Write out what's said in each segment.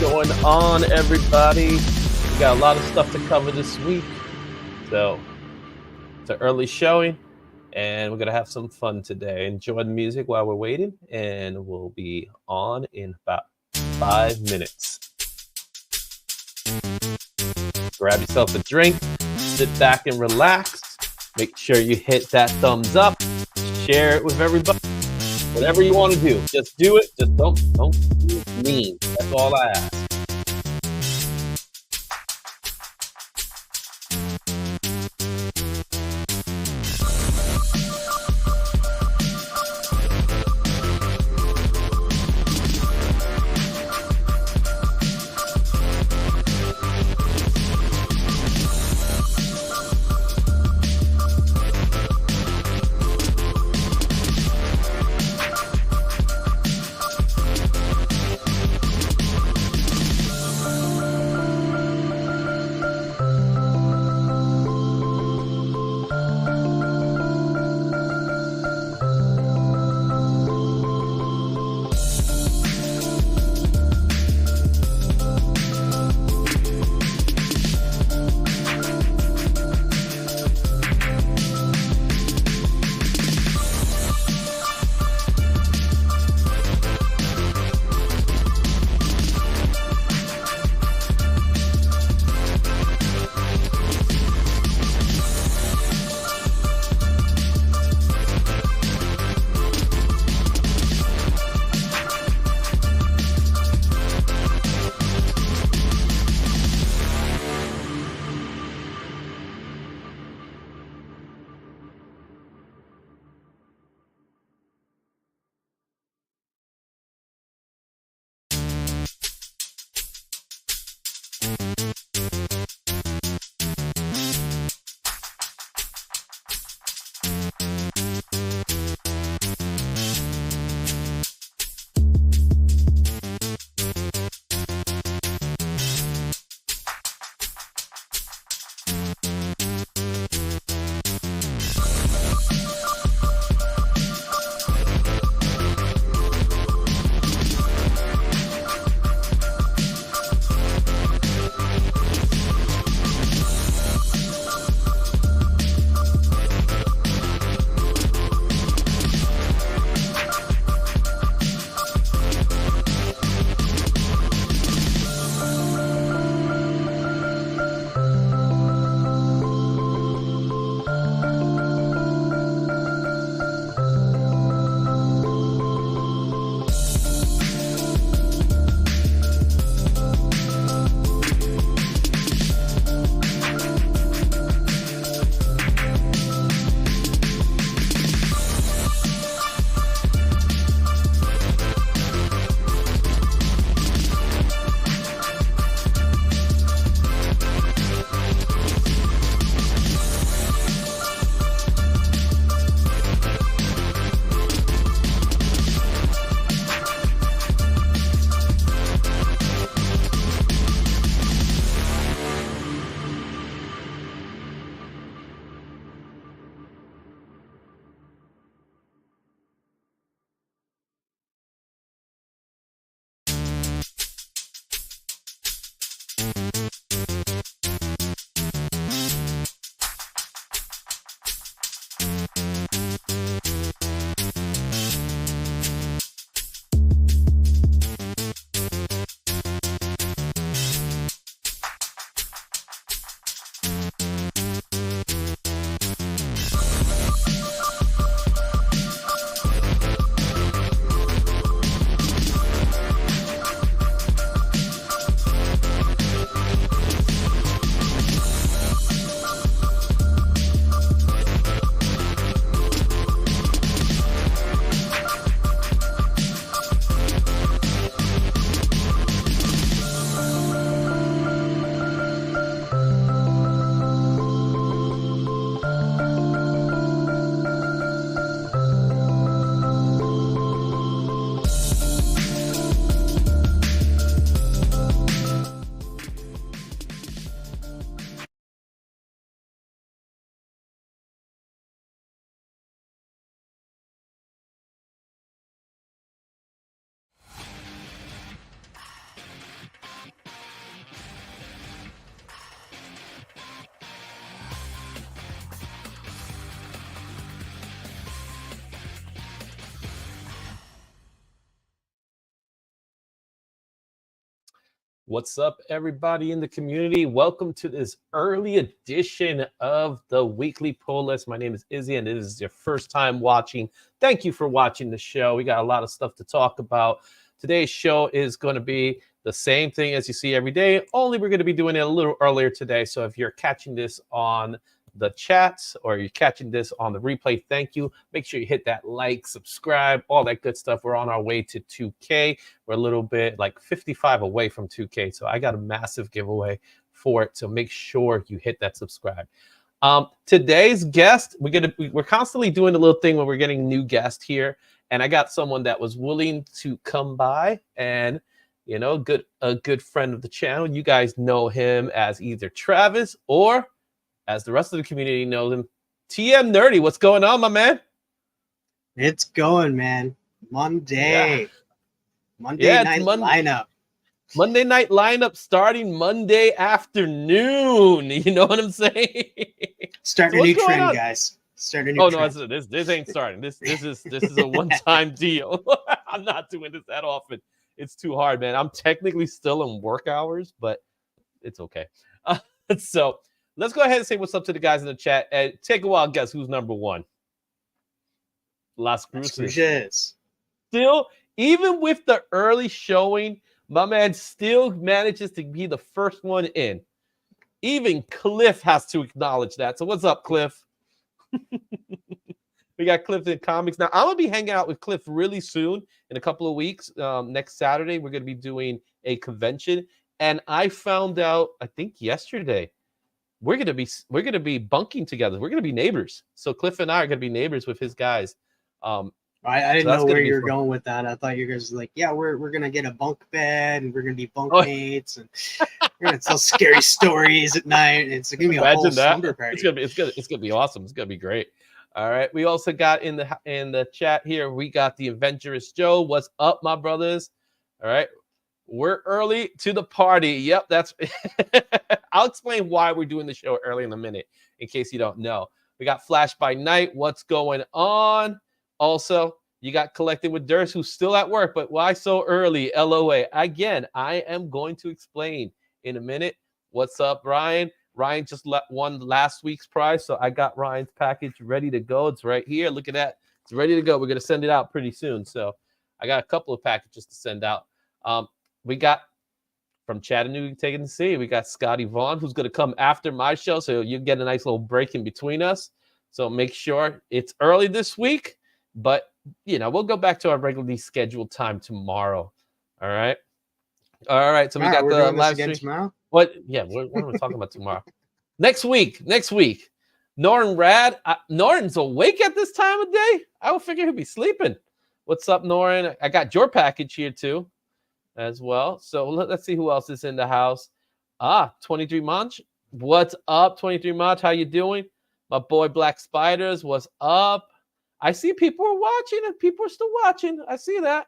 going on, everybody? We got a lot of stuff to cover this week. So it's an early showing, and we're going to have some fun today. Enjoy the music while we're waiting, and we'll be on in about 5 minutes. Grab yourself a drink, sit back and relax. Make sure you hit that thumbs up, share it with everybody. Whatever you want to do, just do it. Just don't be mean. That's all I ask. What's up, everybody in the community? Welcome to this early edition of the weekly pull list. My name is Izzy, and it is your first time watching. Thank you for watching the show. We got a lot of stuff to talk about. Today's show is going to be the same thing as you see every day, only we're going to be doing it a little earlier today. So if you're catching this on the chats or you're catching this on the replay, thank you. Make sure you hit that like, subscribe, all that good stuff. We're on our way to 2K. We're a little bit like 55 away from 2K. So I got a massive giveaway for it. So make sure you hit that subscribe. Today's guest, we're constantly doing a little thing when we're getting new guests here. And I got someone that was willing to come by and, you know, a good friend of the channel. You guys know him as either Travis or, as the rest of the community knows him, TM Nerdy. What's going on, my man? It's going, man. Monday night lineup. Monday night lineup starting Monday afternoon. You know what I'm saying? Starting a new trend, guys. Starting a new trend. No, this ain't starting. This is a one-time deal. I'm not doing this that often. It's too hard, man. I'm technically still in work hours, but it's okay. So let's go ahead and say what's up to the guys in the chat. And take a wild guess who's number one. Las Cruces. Still, even with the early showing, my man still manages to be the first one in. Even Cliff has to acknowledge that. So what's up, Cliff? We got Cliff in comics. Now, I'm going to be hanging out with Cliff really soon in a couple of weeks. Next Saturday, we're going to be doing a convention. And I found out, I think yesterday, we're going to be bunking together. We're going to be neighbors. So Cliff and I are going to be neighbors with his guys. I didn't know where you're going with that. I thought you guys were like, yeah, we're going to get a bunk bed and we're going to be bunkmates and we're going to tell scary stories at night. It's going to be a whole slumber party. It's going to be awesome. It's going to be great. All right. We also got in the chat here, we got the Adventurous Joe. What's up, my brothers? All right. We're early to the party. Yep, that's I'll explain why we're doing the show early in a minute in case you don't know. We got Flash by Night. What's going on? Also, you got Collecting with Durst, who's still at work, but why so early? LOA. Again, I am going to explain in a minute. What's up, Ryan? Ryan just won last week's prize, so I got Ryan's package ready to go. It's right here. Look at that. It's ready to go. We're going to send it out pretty soon. So I got a couple of packages to send out. We got from Chattanooga taking to see. We got Scotty Vaughn, who's going to come after my show, so you get a nice little break in between us. So make sure it's early this week, but you know we'll go back to our regularly scheduled time tomorrow. All right. So we got the live stream tomorrow. What? Yeah. What are we talking about tomorrow? Next week. Norton Rad. Norton's awake at this time of day. I would figure he'd be sleeping. What's up, Norton? I got your package here too, as well. So let's see who else is in the house. 23 Munch. What's up, 23 Munch? How you doing? My boy Black Spiders. What's up? I see people are watching and people are still watching. I see that.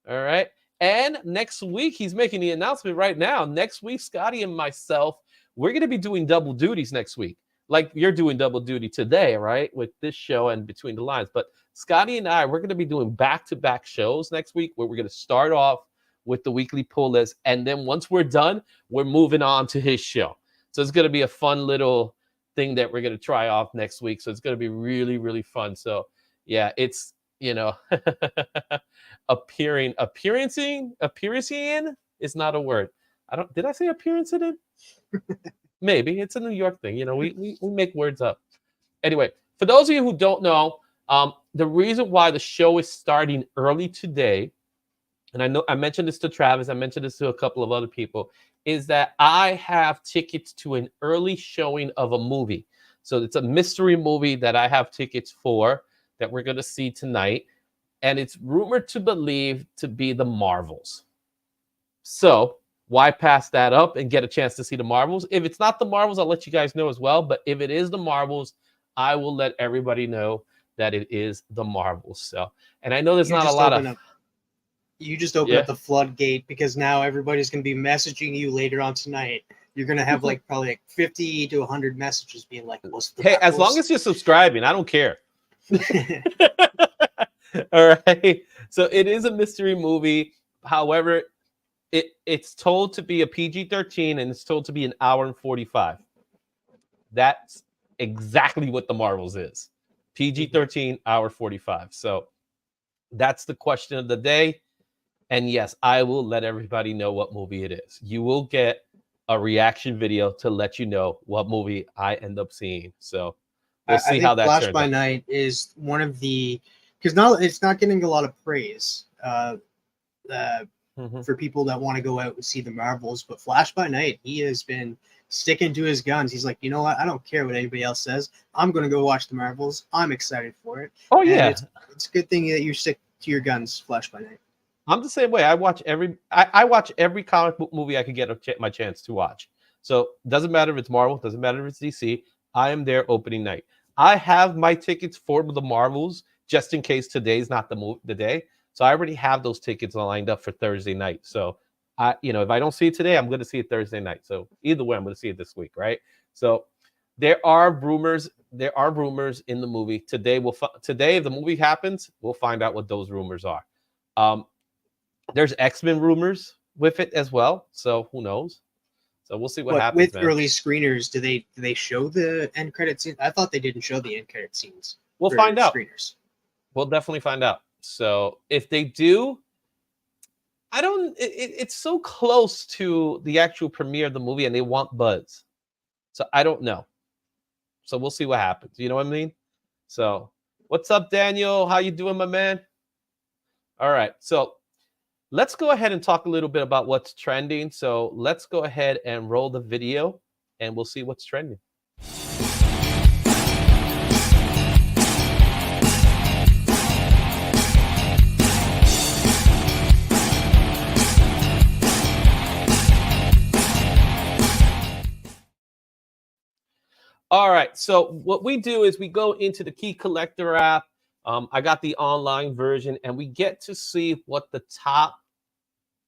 All right. And next week, he's making the announcement right now. Next week, Scotty and myself, we're going to be doing double duties next week. Like you're doing double duty today, right? With this show and Between the Lines. But Scotty and I, we're going to be doing back-to-back shows next week where we're going to start off with the weekly pull list. And then once we're done, we're moving on to his show. So it's going to be a fun little thing that we're going to try off next week. So it's going to be really, really fun. So yeah, it's, you know, appearancing is not a word. Did I say appearancing? Maybe it's a New York thing. You know, we make words up. Anyway, for those of you who don't know, the reason why the show is starting early today, and I know I mentioned this to Travis, I mentioned this to a couple of other people, is that I have tickets to an early showing of a movie. So it's a mystery movie that I have tickets for that we're going to see tonight. And it's rumored to believe to be the Marvels. So why pass that up and get a chance to see the Marvels? If it's not the Marvels, I'll let you guys know as well. But if it is the Marvels, I will let everybody know that it is the Marvels. So, and I know there's not a lot of... You just open up the floodgate because now everybody's going to be messaging you later on tonight. You're going to have like probably like 50 to 100 messages being like, what's the Hey, as long as you're subscribing, I don't care. All right. So it is a mystery movie. However, It's told to be a PG-13 and it's told to be 1 hour and 45. That's exactly what the Marvels is. PG-13, hour 45. So that's the question of the day. And yes, I will let everybody know what movie it is. You will get a reaction video to let you know what movie I end up seeing. So we'll see how that Flash turns by out. Night is one of the, because now it's not getting a lot of praise for people that want to go out and see the Marvels. But Flash by Night, he has been sticking to his guns. He's like, you know what? I don't care what anybody else says. I'm going to go watch the Marvels. I'm excited for it. Oh, yeah. And it's a good thing that you stick to your guns, Flash by Night. I'm the same way. I watch every comic book movie I could get my chance to watch. So doesn't matter if it's Marvel, doesn't matter if it's DC. I am there opening night. I have my tickets for the Marvels just in case today's not the day. So I already have those tickets lined up for Thursday night. So if I don't see it today, I'm going to see it Thursday night. So either way, I'm going to see it this week, right? So there are rumors. There are rumors in the movie today. Today, if the movie happens, we'll find out what those rumors are. There's X-Men rumors with it as well, so who knows? So we'll see what happens. With early screeners, do they show the end credit scenes? I thought they didn't show the end credit scenes. We'll find out. Screeners. We'll definitely find out. So if they do, it's so close to the actual premiere of the movie, and they want buzz. So I don't know. So we'll see what happens. You know what I mean? So what's up, Daniel? How you doing, my man? All right. So let's go ahead and talk a little bit about what's trending. So let's go ahead and roll the video and we'll see what's trending. All right. So what we do is we go into the Key Collector app. I got the online version and we get to see what the top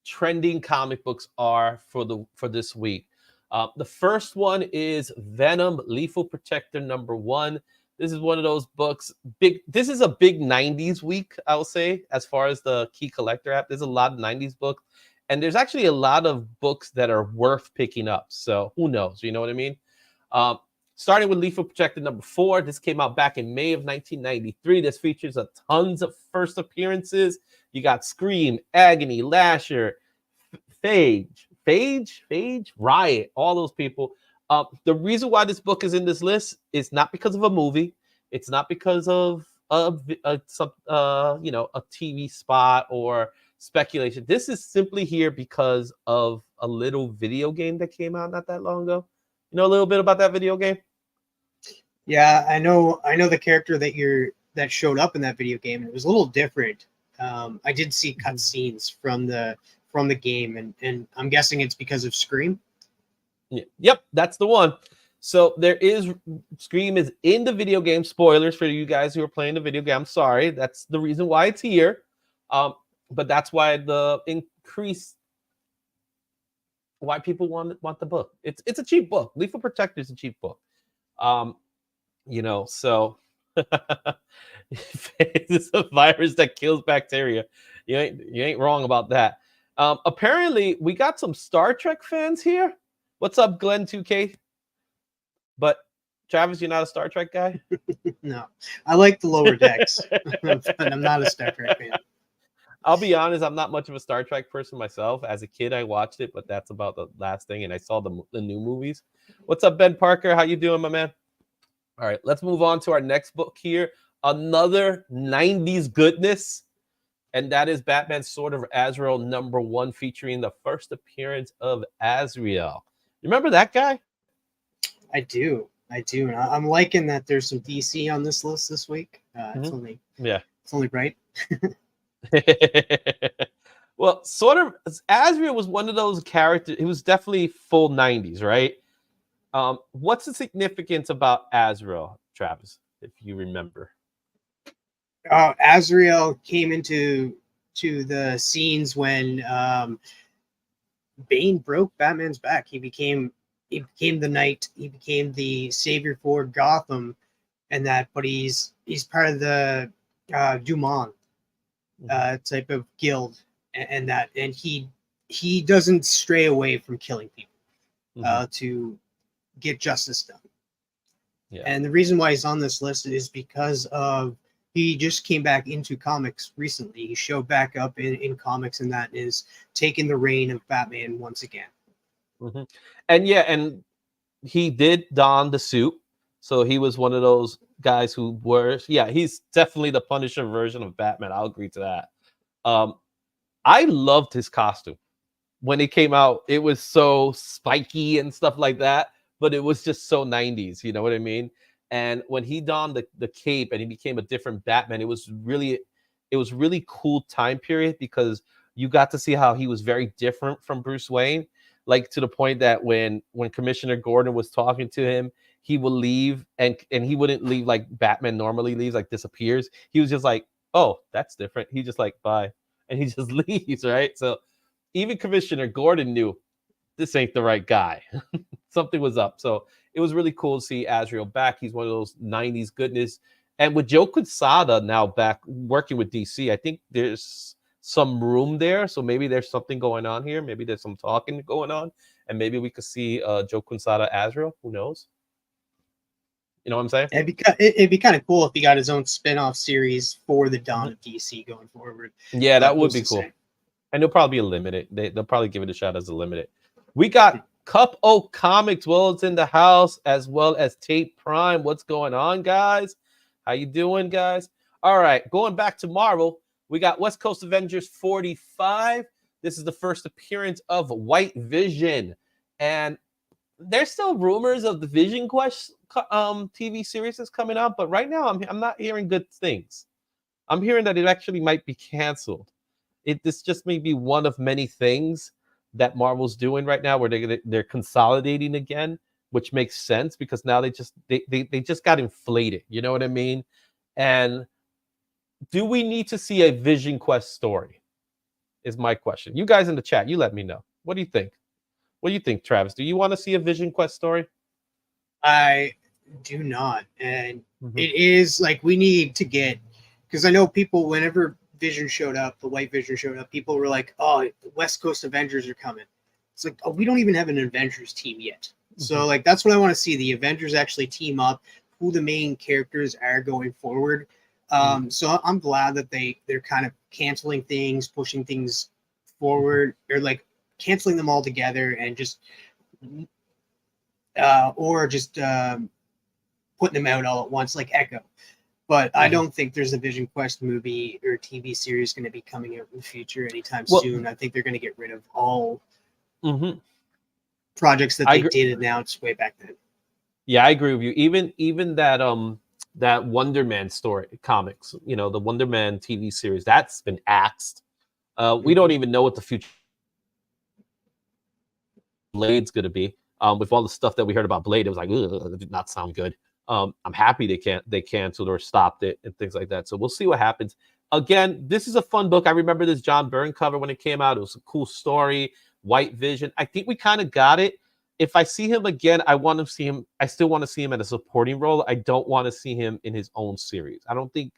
trending comic books are for this week. The first one is Venom Lethal Protector #1. This is one of those books. This is a big 90s week, I will say, as far as the Key Collector app. There's a lot of 90s books, and there's actually a lot of books that are worth picking up. So who knows? You know what I mean? Starting with Lethal Protector #4. This came out back in May of 1993. This features tons of first appearances. You got Scream, Agony, Lasher, Phage, Riot, all those people. The reason why this book is in this list is not because of a movie. It's not because of a TV spot or speculation. This is simply here because of a little video game that came out not that long ago. You know a little bit about that video game? Yeah, I know the character that showed up in that video game. It was a little different. I did see cutscenes from the game, and I'm guessing it's because of Scream. Yep, that's the one. So Scream is in the video game. Spoilers for you guys who are playing the video game. I'm sorry, that's the reason why it's here. But that's why the increase. Why people want the book. It's a cheap book. Lethal Protector is a cheap book. So it's a virus that kills bacteria. You ain't wrong about that. Apparently we got some Star Trek fans here. What's up, Glenn 2K? But Travis, you're not a Star Trek guy? No. I like the Lower Decks, but I'm not a Star Trek fan. I'll be honest, I'm not much of a Star Trek person myself. As a kid, I watched it, but that's about the last thing. And I saw the new movies. What's up, Ben Parker? How you doing, my man? All right, let's move on to our next book here. Another 90s goodness. And that is Batman Sword of Azrael #1, featuring the first appearance of Azrael. You remember that guy? I do. And I'm liking that there's some DC on this list this week. It's only right. Well, sort of, Azrael was one of those characters. He was definitely full 90s, right? What's the significance about Azrael, Travis, if you remember? Azrael came into the scenes when Bane broke Batman's back. He became the knight. He became the savior for Gotham, and that. But he's part of the Dumont type of guild, and he he doesn't stray away from killing people to get justice done. Yeah. And the reason why he's on this list is because of he just came back into comics recently. He showed back up in comics, and that is taking the reign of Batman once again. And yeah, and he did don the suit. So he was one of those guys who were, he's definitely the Punisher version of Batman. I'll agree to that. I loved his costume. When it came out, it was so spiky and stuff like that, but it was just so 90s, you know what I mean? And when he donned the cape and he became a different Batman, it was really cool time period, because you got to see how he was very different from Bruce Wayne, like to the point that when Commissioner Gordon was talking to him, he would leave and he wouldn't leave like Batman normally leaves, like disappears. He was just like, oh, that's different. He just like, bye. And he just leaves, right? So even Commissioner Gordon knew this ain't the right guy. Something was up. So it was really cool to see Azrael back. He's one of those 90s goodness. And with Joe Quesada now back working with DC, I think there's some room there. So maybe there's something going on here. Maybe there's some talking going on. And maybe we could see Joe Quesada Azrael. Who knows? You know what I'm saying? It'd be kind of cool if he got his own spin-off series for the dawn of DC going forward. Yeah, that would be cool. And it'll probably be a limited. They'll probably give it a shot as a limited. We got Cup O Comics. Well, it's in the house, as well as Tate Prime. What's going on, guys? How you doing, guys? All right, going back to Marvel, we got West Coast Avengers 45. This is the first appearance of White Vision. And there's still rumors of the Vision Quest TV series is coming out, but right now I'm not hearing good things. I'm hearing that it actually might be canceled. This just may be one of many things that Marvel's doing right now, where they're consolidating again, which makes sense because now they just got inflated. You know what I mean? And do we need to see a Vision Quest story? Is my question. You guys in the chat, you let me know. What do you think? What do you think, Travis? Do you want to see a Vision Quest story? I do not. And it is like we need to get, because I know people, whenever Vision showed up, the White Vision showed up, people were like, oh, the West Coast Avengers are coming. It's like, oh, we don't even have an Avengers team yet. So like that's what I want to see. The Avengers actually team up, who the main characters are going forward. So I'm glad that they're kind of canceling things, pushing things forward, or like canceling them all together and just putting them out all at once, like Echo. But I don't think there's a Vision Quest movie or TV series going to be coming out in the future anytime soon. I think they're going to get rid of all projects that they did announce way back then. Yeah, I agree with you. Even that Wonder Man story comics, you know, the Wonder Man TV series, that's been axed. We don't even know what the future Blade's going to be. With all the stuff that we heard about Blade, it was like, it did not sound good. I'm happy they canceled or stopped it and things like that. So we'll see what happens. Again, this is a fun book. I remember this John Byrne cover when it came out. It was a cool story. White Vision. I think we kind of got it. If I see him again, I want to see him. I still want to see him in a supporting role. I don't want to see him in his own series. I don't think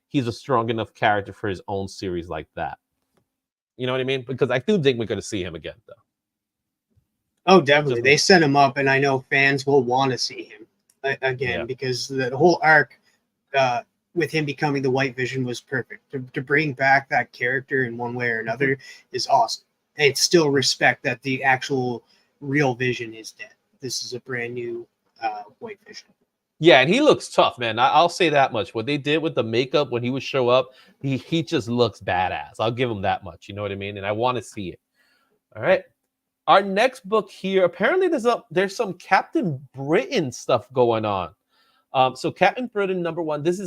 he's a strong enough character for his own series like that. You know what I mean? Because I do think we're going to see him again, though. Oh, definitely. They set him up, and I know fans will want to see him again because the whole arc with him becoming the White Vision was perfect. To bring back that character in one way or another is awesome. And it's still respect that the actual real Vision is dead. This is a brand new White Vision. Yeah, and he looks tough, man. I'll say that much. What they did with the makeup when he would show up, he just looks badass. I'll give him that much. You know what I mean? And I want to see it. All right. Our next book here, apparently there's some Captain Britain stuff going on. So Captain Britain #1. This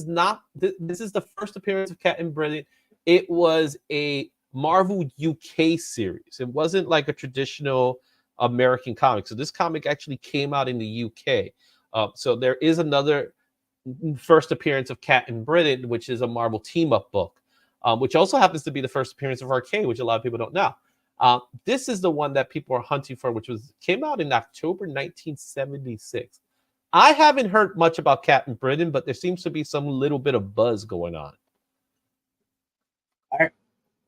is the first appearance of Captain Britain. It was a Marvel UK series. It wasn't like a traditional American comic. So this comic actually came out in the UK. So there is another first appearance of Captain Britain, which is a Marvel team-up book, which also happens to be the first appearance of Arcade, which a lot of people don't know. This is the one that people are hunting for, which came out in October 1976. I haven't heard much about Captain Britain, but there seems to be some little bit of buzz going on.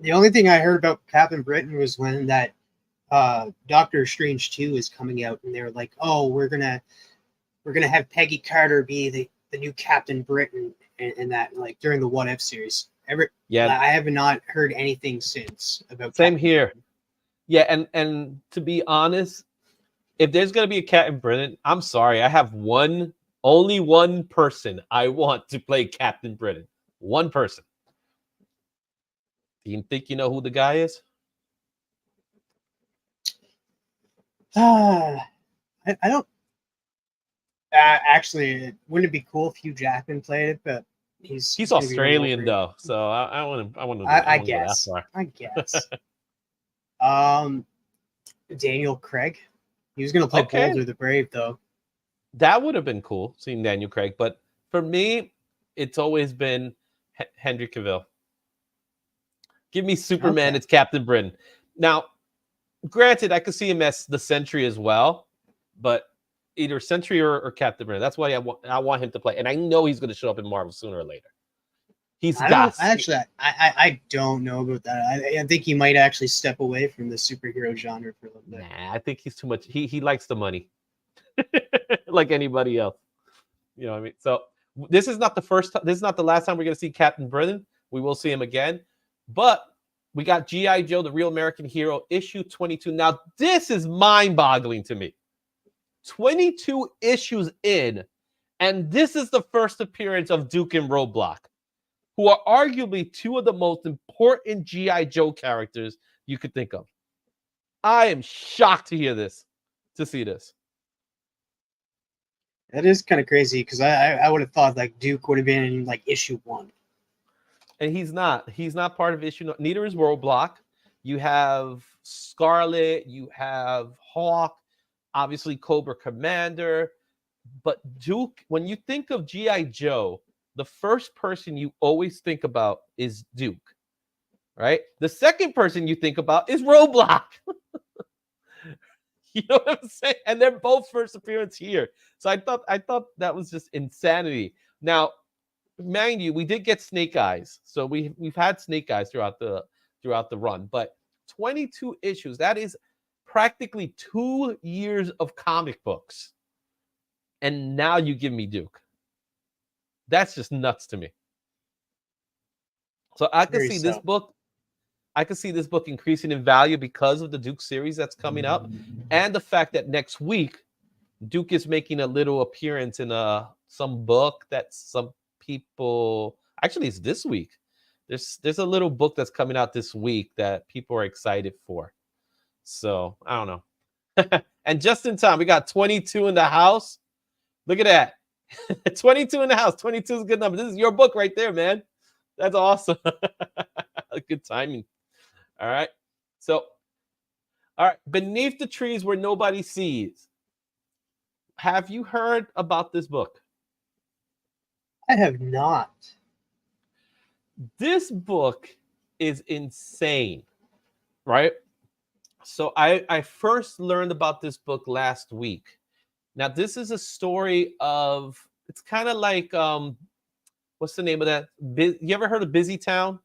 The only thing I heard about Captain Britain was when that Doctor Strange 2 is coming out, and they're like, oh, we're gonna have Peggy Carter be the new Captain Britain, and that, like, during the What If series. I have not heard anything since about. Same here. Britain. Yeah, and to be honest, if there's gonna be a Captain Britain, I'm sorry, I have only one person I want to play Captain Britain. One person. Do you think you know who the guy is? I don't. Actually, wouldn't it be cool if Hugh Jackman played it? But he's Australian though, so I want to. I guess. I guess. Daniel Craig. He was going to play Boulder the Brave, though. That would have been cool, seeing Daniel Craig. But for me, it's always been Henry Cavill. Give me Superman. It's Captain Britain. Now, granted, I could see him as the Sentry as well, but either Sentry or Captain Britain. That's why I want him to play. And I know he's going to show up in Marvel sooner or later. I don't know about that. I think he might actually step away from the superhero genre for a little bit. Nah, I think he's too much. He likes the money, like anybody else. You know what I mean? So this is not the first time. This is not the last time we're going to see Captain Britain. We will see him again, but we got G.I. Joe, the Real American Hero, issue 22. Now this is mind-boggling to me. 22 issues in, and this is the first appearance of Duke and Roadblock, who are arguably two of the most important G.I. Joe characters you could think of. I am shocked to see this. That is kind of crazy, because I would have thought like Duke would have been in like issue 1. And he's not. He's not part of issue. Neither is Roadblock. You have Scarlet. You have Hawk. Obviously, Cobra Commander. But Duke, when you think of G.I. Joe, the first person you always think about is Duke, right? The second person you think about is Roadblock. You know what I'm saying? And they're both first appearance here. So I thought that was just insanity. Now, mind you, we did get Snake Eyes. So we've had Snake Eyes throughout the run, but 22 issues, that is practically 2 years of comic books. And now you give me Duke. That's just nuts to me. So I can see this book. I can see this book increasing in value because of the Duke series that's coming up, and the fact that next week Duke is making a little appearance in some book that some people, actually it's this week. There's a little book that's coming out this week that people are excited for. So I don't know. And just in time, we got 22 in the house. Look at that. 22 in the house. 22 is a good number. This is your book right there, man. That's awesome. Good timing. All right. So, all right. Beneath the Trees Where Nobody Sees. Have you heard about this book? I have not. This book is insane, right? So I first learned about this book last week. Now, this is a story of, it's kind of like, what's the name of that? You ever heard of Busy Town?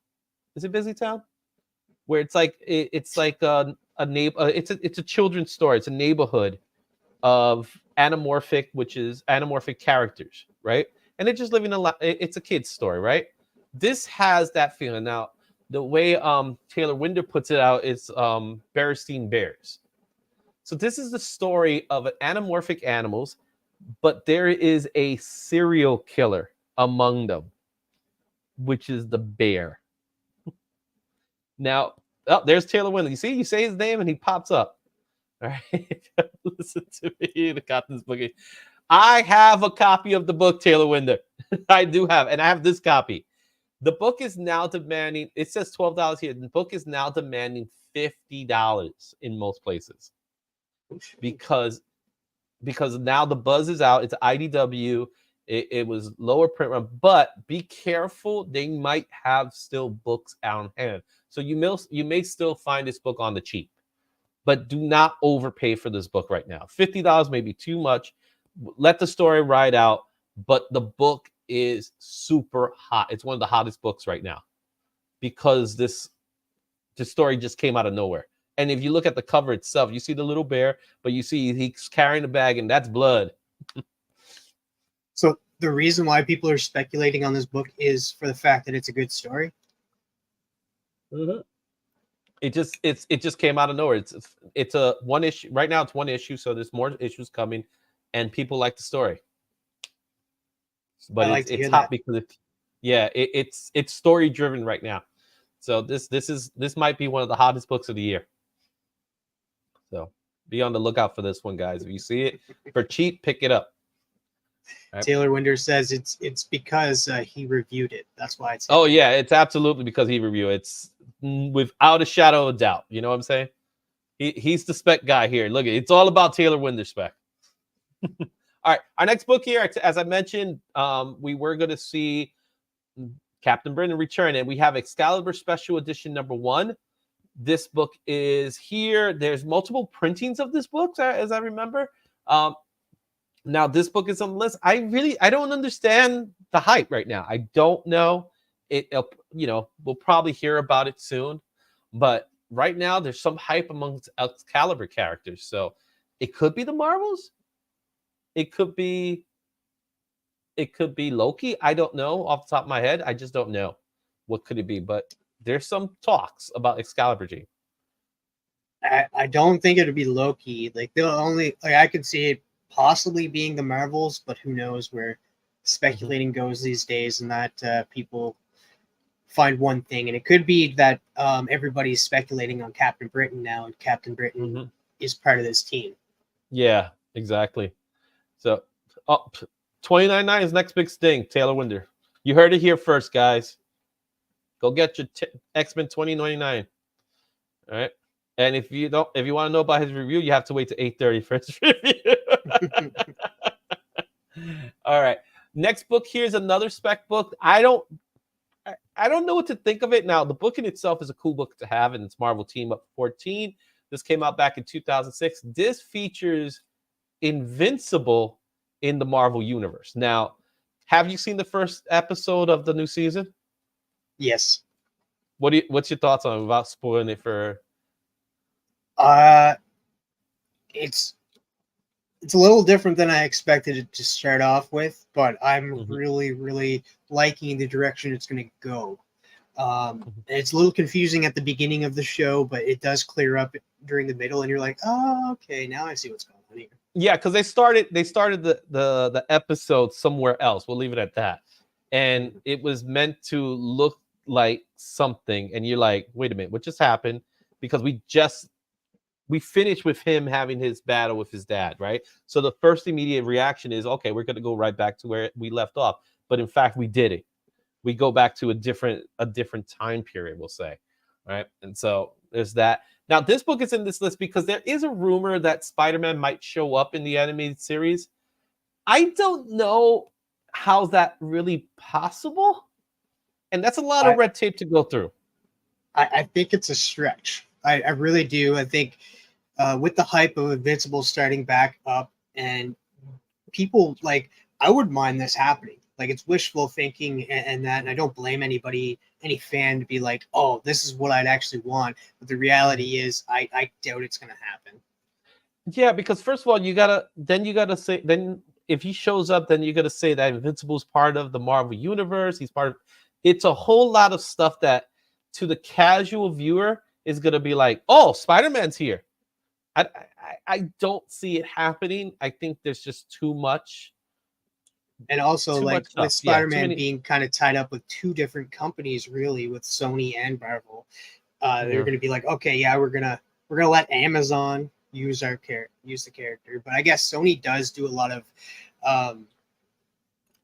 Is it Busy Town? Where it's like a neighbor. It's a children's story. It's a neighborhood of anamorphic characters, right? And they're just living it's a kid's story, right? This has that feeling. Now, the way Taylor Winder puts it out is Berenstein Bears. So this is the story of anamorphic animals, but there is a serial killer among them, which is the bear. Now, there's Taylor Winder. You see, you say his name and he pops up. All right, listen to me. The Captain's book. I have a copy of the book, Taylor Winder. I do have, and I have this copy. The book is now demanding, it says $12 here. The book is now demanding $50 in most places. Because now the buzz is out. It's IDW. It was lower print run, but be careful. They might have still books on hand. So you may still find this book on the cheap, but do not overpay for this book right now. $50 may be too much. Let the story ride out, but the book is super hot. It's one of the hottest books right now because this story just came out of nowhere. And if you look at the cover itself, you see the little bear, but you see he's carrying a bag, and that's blood. So the reason why people are speculating on this book is for the fact that it's a good story. Mm-hmm. It just came out of nowhere. It's a one issue right now. It's one issue, so there's more issues coming, and people like the story. But it's hot because it's story driven right now. So this might be one of the hottest books of the year. So be on the lookout for this one, guys. If you see it for cheap, pick it up. Right. Taylor Winder says it's because he reviewed it. That's why it's. Oh yeah, it's absolutely because he reviewed it. It's without a shadow of a doubt. You know what I'm saying? He's the spec guy here. Look, it's all about Taylor Winder spec. All right, our next book here, as I mentioned, we were going to see Captain Britain return, and we have Excalibur Special Edition #1. This book is here. There's multiple printings of this book, as I remember. Now, this book is on the list. I don't understand the hype right now. I don't know. We'll probably hear about it soon. But right now, there's some hype amongst Excalibur characters. So it could be the Marvels. It could be Loki. I don't know off the top of my head. I just don't know. What could it be? But there's some talks about Excalibur G. I don't think it would be Loki. I could see it possibly being the Marvels, but who knows where speculating goes these days, and that people find one thing, and it could be that everybody's speculating on Captain Britain now, and Captain Britain is part of this team. Yeah, exactly. So, $29.99 is next big sting. Taylor Winder, you heard it here first, guys. Go get your X-Men 2099. All right. And if you want to know about his review, you have to wait to 8:30 for his review. All right. Next book here is another spec book. I don't know what to think of it. Now, the book in itself is a cool book to have, and it's Marvel Team Up 14. This came out back in 2006. This features Invincible in the Marvel Universe. Now, have you seen the first episode of the new season? Yes. What's your thoughts on it without spoiling it for? It's a little different than I expected it to start off with, but I'm really, really liking the direction it's going to go. It's a little confusing at the beginning of the show, but it does clear up during the middle, and you're like, oh, okay, now I see what's going on here. Yeah, because they started the episode somewhere else. We'll leave it at that. And it was meant to look like something, and you're like, wait a minute, what just happened? Because we finished with him having his battle with his dad, right? So the first immediate reaction is, okay, we're going to go right back to where we left off. But in fact, we did it. We go back to a different time period, we'll say, right? And so there's that. Now, this book is in this list because there is a rumor that Spider-Man might show up in the animated series. I don't know how's that really possible. And that's a lot of red tape to go through. I think it's a stretch. I really do. I think with the hype of Invincible starting back up, and people I wouldn't mind this happening. It's wishful thinking and that, and I don't blame any fan to be like, oh, this is what I'd actually want. But the reality is I doubt it's going to happen. Yeah, because first of all, you gotta say, then if he shows up, then you gotta say that Invincible's part of the Marvel Universe. He's part of. It's a whole lot of stuff that to the casual viewer is gonna be like, oh, Spider-Man's here. I don't see it happening. I think there's just too much. And also, with Spider-Man being kind of tied up with two different companies, really, with Sony and Marvel, they're going to be like, okay, yeah, we're gonna let Amazon use the character, but I guess Sony does do a lot of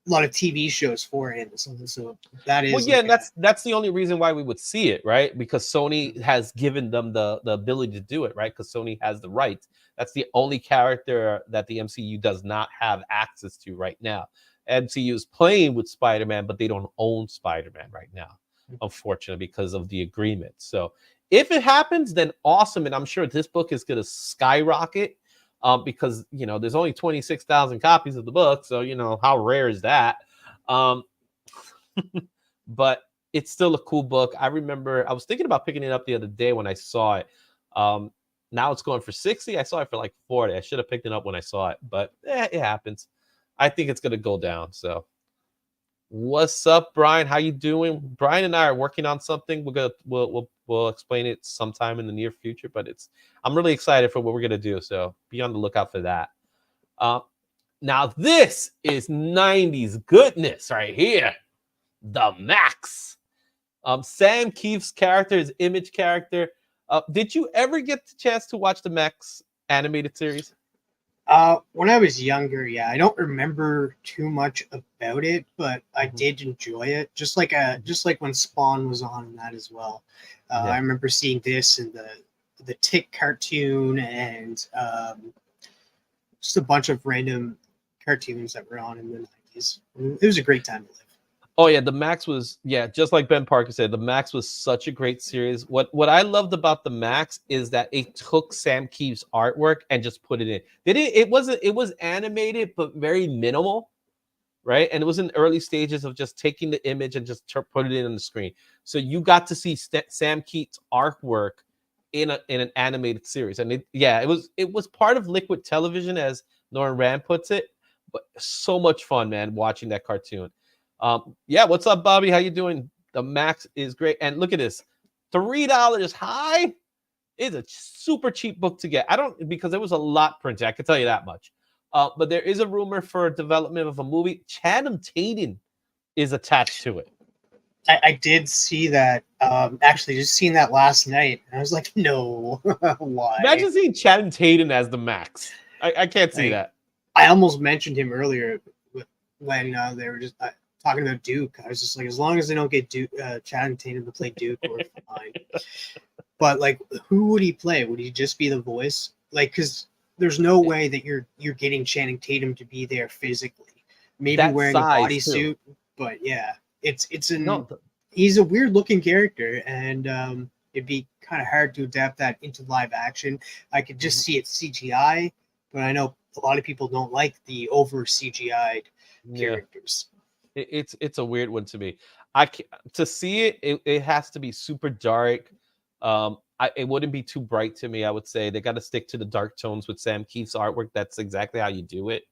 TV shows for Amazon, so that is. Well, yeah, and that's the only reason why we would see it, right? Because Sony has given them the ability to do it, right? Because Sony has the rights. That's the only character that the MCU does not have access to right now. MCU is playing with Spider-Man, but they don't own Spider-Man right now, unfortunately, because of the agreement. So if it happens, then awesome. And I'm sure this book is going to skyrocket because, there's only 26,000 copies of the book. So, how rare is that? But it's still a cool book. I remember I was thinking about picking it up the other day when I saw it. Now it's going for 60. I saw it for like 40. I should have picked it up when I saw it, but it happens. I think it's gonna go down. So, what's up, Brian? How you doing? Brian and I are working on something. We'll explain it sometime in the near future, but I'm really excited for what we're gonna do. So be on the lookout for that. Now this is 90s goodness right here. The Max. Sam Keefe's character, his image character. Did you ever get the chance to watch the Max animated series? When I was younger, yeah, I don't remember too much about it, but I did enjoy it. Just like when Spawn was on that as well. I remember seeing this and the Tick cartoon and just a bunch of random cartoons that were on in the 90s. It was a great time to live. Oh yeah, the Max was just like Ben Parker said, the Max was such a great series. What I loved about the Max is that it took Sam Keefe's artwork and just put it in. It was animated but very minimal, right? And it was in early stages of just taking the image and just put it in on the screen. So you got to see Sam Keefe's artwork in an animated series, and it was part of Liquid Television, as Norman Rand puts it. But so much fun, man, watching that cartoon. What's up, Bobby? How you doing? The Max is great. And look at this. $3 high is a super cheap book to get. Because there was a lot printed. I can tell you that much. But there is a rumor for development of a movie. Channing Tatum is attached to it. I did see that. Actually, just seen that last night. And I was like, no. Why? Imagine seeing Channing Tatum as the Max. I can't see that. I almost mentioned him earlier when they were just talking about Duke. I was just like, as long as they don't get Channing Tatum to play Duke, we're fine. But like, who would he play? Would he just be the voice? Like, because there's no way that you're getting Channing Tatum to be there physically. Maybe that wearing a bodysuit, but yeah, he's a weird looking character, and it'd be kind of hard to adapt that into live action. I could just see it CGI, but I know a lot of people don't like the over CGI'd characters. It's a weird one to me. To see it has to be super dark. It wouldn't be too bright to me. I would say they got to stick to the dark tones with Sam Keefe's artwork. That's exactly how you do it.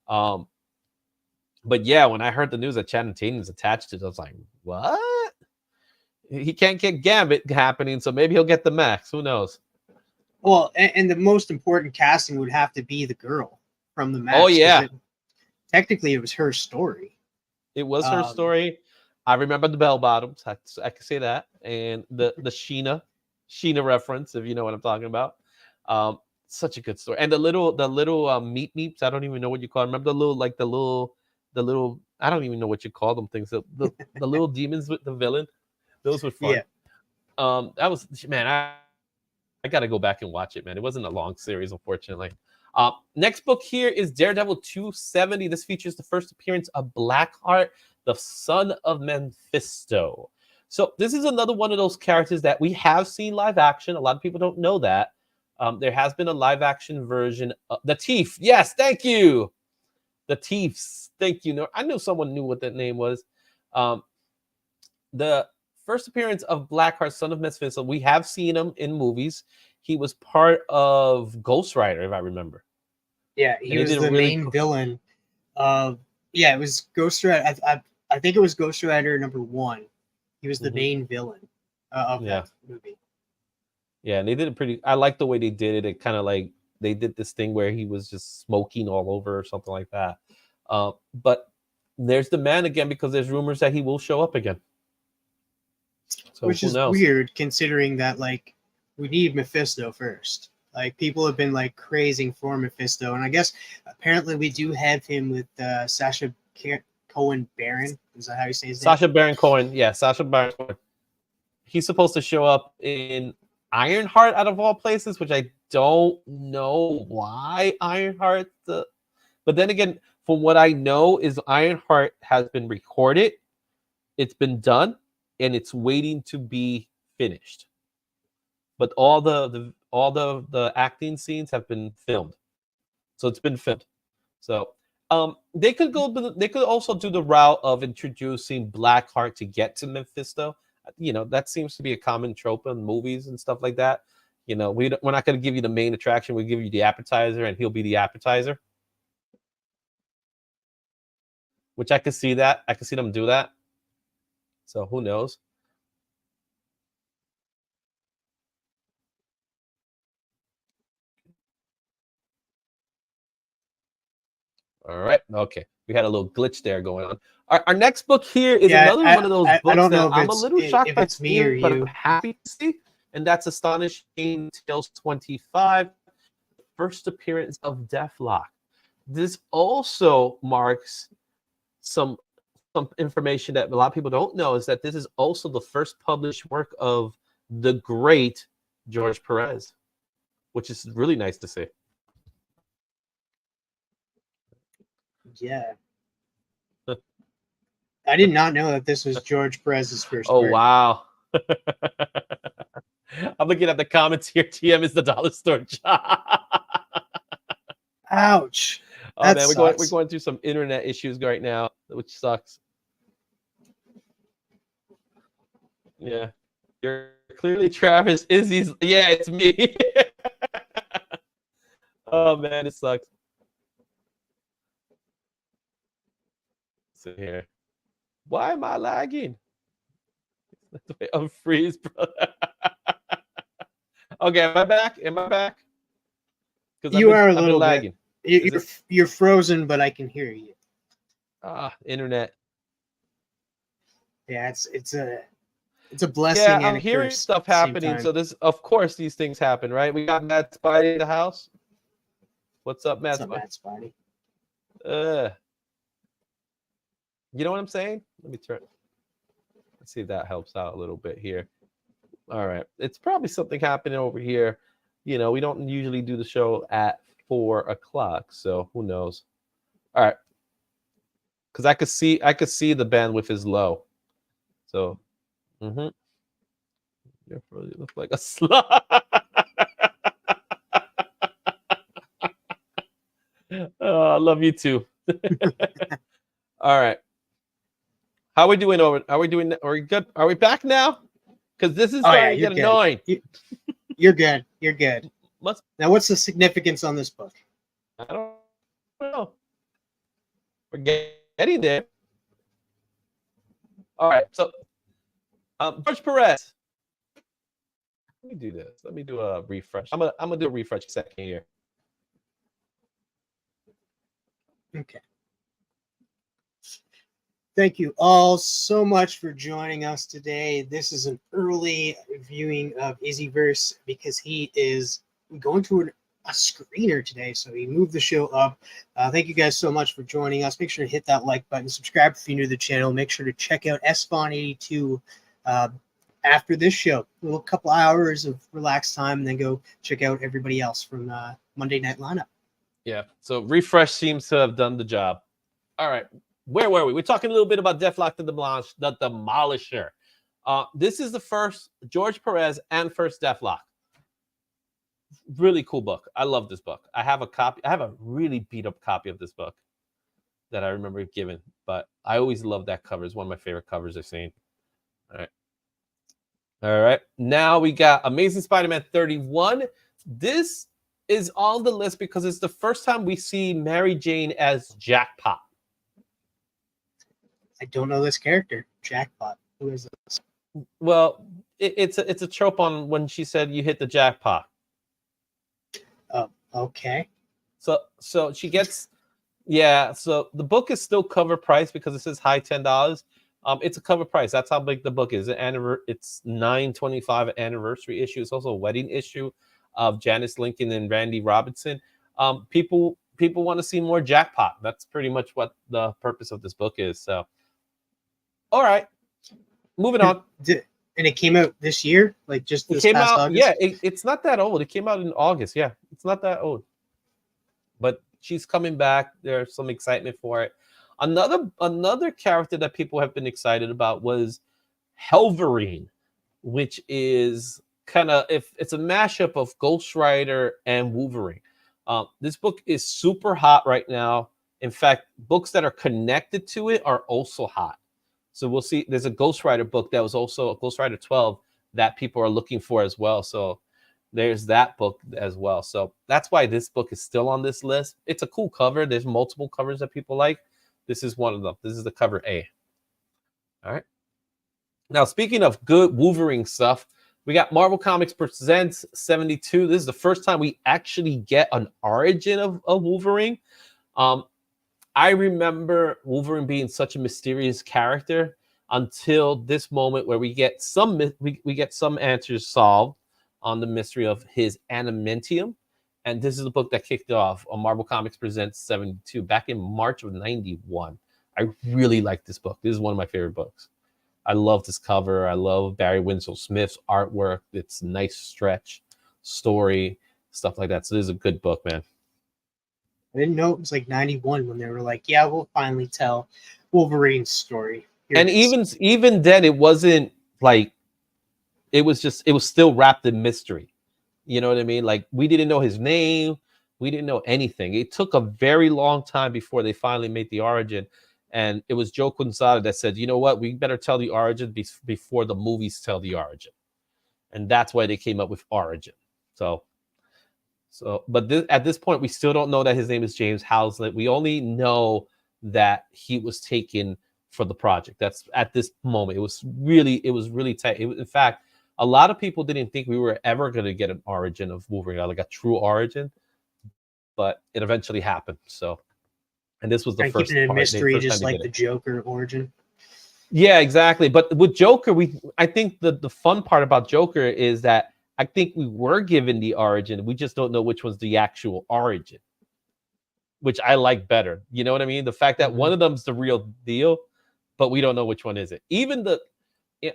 But yeah, when I heard the news that Channing Tatum is attached to it, I was like, what? He can't get Gambit happening, so maybe he'll get the Max. Who knows? Well, and the most important casting would have to be the girl from the Max. Oh yeah. Technically, it was her story. It was her story. I remember the bell bottoms. I can say that, and the Sheena reference, if you know what I'm talking about. Such a good story. And the little meat meeps. I don't even know what you call them. Remember the little. I don't even know what you call them things. The little demons with the villain. Those were fun. Yeah. That was, man. I got to go back and watch it, man. It wasn't a long series, unfortunately. Next book here is Daredevil 270. This features the first appearance of Blackheart, the son of Mephisto. So this is another one of those characters that we have seen live action. A lot of people don't know that. There has been a live action version of the Thief. Yes, thank you. The Thieves. Thank you. I knew someone knew what that name was. The first appearance of Blackheart, son of Mephisto. We have seen him in movies. He was part of Ghost Rider, if I remember. Yeah, he was the main villain. It was Ghost Rider. I think it was Ghost Rider #1. He was the main villain of that movie. Yeah, and they did it pretty. I like the way they did it. It kind of like they did this thing where he was just smoking all over or something like that. But there's the man again, because there's rumors that he will show up again. So which is weird, considering that like we need Mephisto first. Like people have been like crazing for Mephisto, and I guess apparently we do have him with Sacha Cohen Baron. Is that how you say his name? Sacha Baron Cohen. Yeah, Sacha Baron Cohen. He's supposed to show up in Ironheart out of all places, which I don't know why Ironheart. But then again, from what I know, is Ironheart has been recorded, it's been done, and it's waiting to be finished. But all the acting scenes have been filmed, so it's been filmed. So they could also do the route of introducing Blackheart to get to Mephisto. That seems to be a common trope in movies and stuff like that. You know, we're not going to give you the main attraction. We'll give you the appetizer, and he'll be the appetizer. Which I could see that. I could see them do that. So who knows? All right. Okay. We had a little glitch there going on. Our next book here is another one of those books I don't know that I'm a little shocked by it's me or but you. I'm happy to see. And that's Astonishing Tales 25, first appearance of Deathlock. This also marks some information that a lot of people don't know, is that this is also the first published work of the great George Perez, which is really nice to see. Yeah. I did not know that this was George Perez's first work. Wow. I'm looking at the comments here. TM is the dollar store job. Ouch. Oh that man, we're going through some internet issues right now, which sucks. Yeah. You're clearly Travis Izzy's. Yeah, it's me. Oh man, it sucks. Sit here. Why am I lagging? I'm freeze, brother. Okay, am I back? Am I back? Because you are a little lagging. You're frozen, but I can hear you. Internet. Yeah, it's a blessing. Yeah, and I'm hearing stuff happening. So this, of course, these things happen, right? We got Matt Spidey in the house. What's up, Matt Spidey? You know what I'm saying? Let me turn. Let's see if that helps out a little bit here. All right. It's probably something happening over here. You know, we don't usually do the show at 4 o'clock, so who knows? All right. Because I could see the bandwidth is low. So, you look like a slut. Oh, I love you too. All right. How are we doing over? Are we good? Are we back now? Because this is starting to get annoying. You're good. You're good. Now, what's the significance on this book? I don't know. We're getting there. All right. So, George Perez. Let me do this. Let me do a refresh. I'm gonna do a refresh second here. Okay. Thank you all so much for joining us today. This is an early viewing of Izzyverse because he is going to a screener today, so he moved the show up. Thank you guys so much for joining us. Make sure to hit that like button, subscribe if you're new to the channel. Make sure to check out SPawn82 after this show. A little couple hours of relaxed time, and then go check out everybody else from Monday Night Lineup. Yeah, so refresh seems to have done the job. All right. Where were we? We're talking a little bit about Deathlock the Demolisher. This is the first George Perez and first Deathlock. Really cool book. I love this book. I have a copy. I have a really beat up copy of this book that I remember giving, but I always love that cover. It's one of my favorite covers I've seen. All right. All right. Now we got Amazing Spider-Man 31. This is on the list because it's the first time we see Mary Jane as Jackpot. I don't know this character, Jackpot. Who is this? Well, it's a trope on when she said you hit the jackpot. Oh, okay. So she gets, yeah. So the book is still cover price because it says high $10. It's a cover price. That's how big the book is. It's $9.25 anniversary issue. It's also a wedding issue of Janice Lincoln and Randy Robinson. People want to see more Jackpot. That's pretty much what the purpose of this book is. So. All right, moving on. And it came out this year, like just this past August? Yeah, it's not that old. It came out in August. Yeah, it's not that old. But she's coming back. There's some excitement for it. Another character that people have been excited about was Helverine, which is kind of it's a mashup of Ghost Rider and Wolverine. This book is super hot right now. In fact, books that are connected to it are also hot. So we'll see. There's a Ghost Rider book that was also a Ghost Rider 12 that people are looking for as well. So there's that book as well. So that's why this book is still on this list. It's a cool cover. There's multiple covers that people like. This is one of them. This is the cover A. All right. Now, speaking of good Wolverine stuff, we got Marvel Comics Presents 72. This is the first time we actually get an origin of Wolverine. I remember Wolverine being such a mysterious character until this moment where we get some we get some answers solved on the mystery of his adamantium. And this is the book that kicked off on Marvel Comics Presents 72 back in March of 91. I really like this book. This is one of my favorite books. I love this cover. I love Barry Winslow Smith's artwork. It's nice stretch, story, stuff like that. So this is a good book, man. I didn't know it was like 91 when they were like, yeah, we'll finally tell Wolverine's story. And even then, it wasn't like, it was still wrapped in mystery. You know what I mean? Like, we didn't know his name. We didn't know anything. It took a very long time before they finally made the origin. And it was Joe Quesada that said, you know what? We better tell the origin before the movies tell the origin. And that's why they came up with Origin. But at this point, we still don't know that his name is James Houslett. We only know that he was taken for the project. That's at this moment. It was really tight. In fact, a lot of people didn't think we were ever going to get an origin of Wolverine, like a true origin, but it eventually happened. So, and this was the first part. Mystery, just like the Joker origin. Yeah, exactly. But with Joker, I think the fun part about Joker is that I think we were given the origin. We just don't know which was the actual origin, which I like better. You know what I mean? The fact that one of them's the real deal, but we don't know which one is it. Even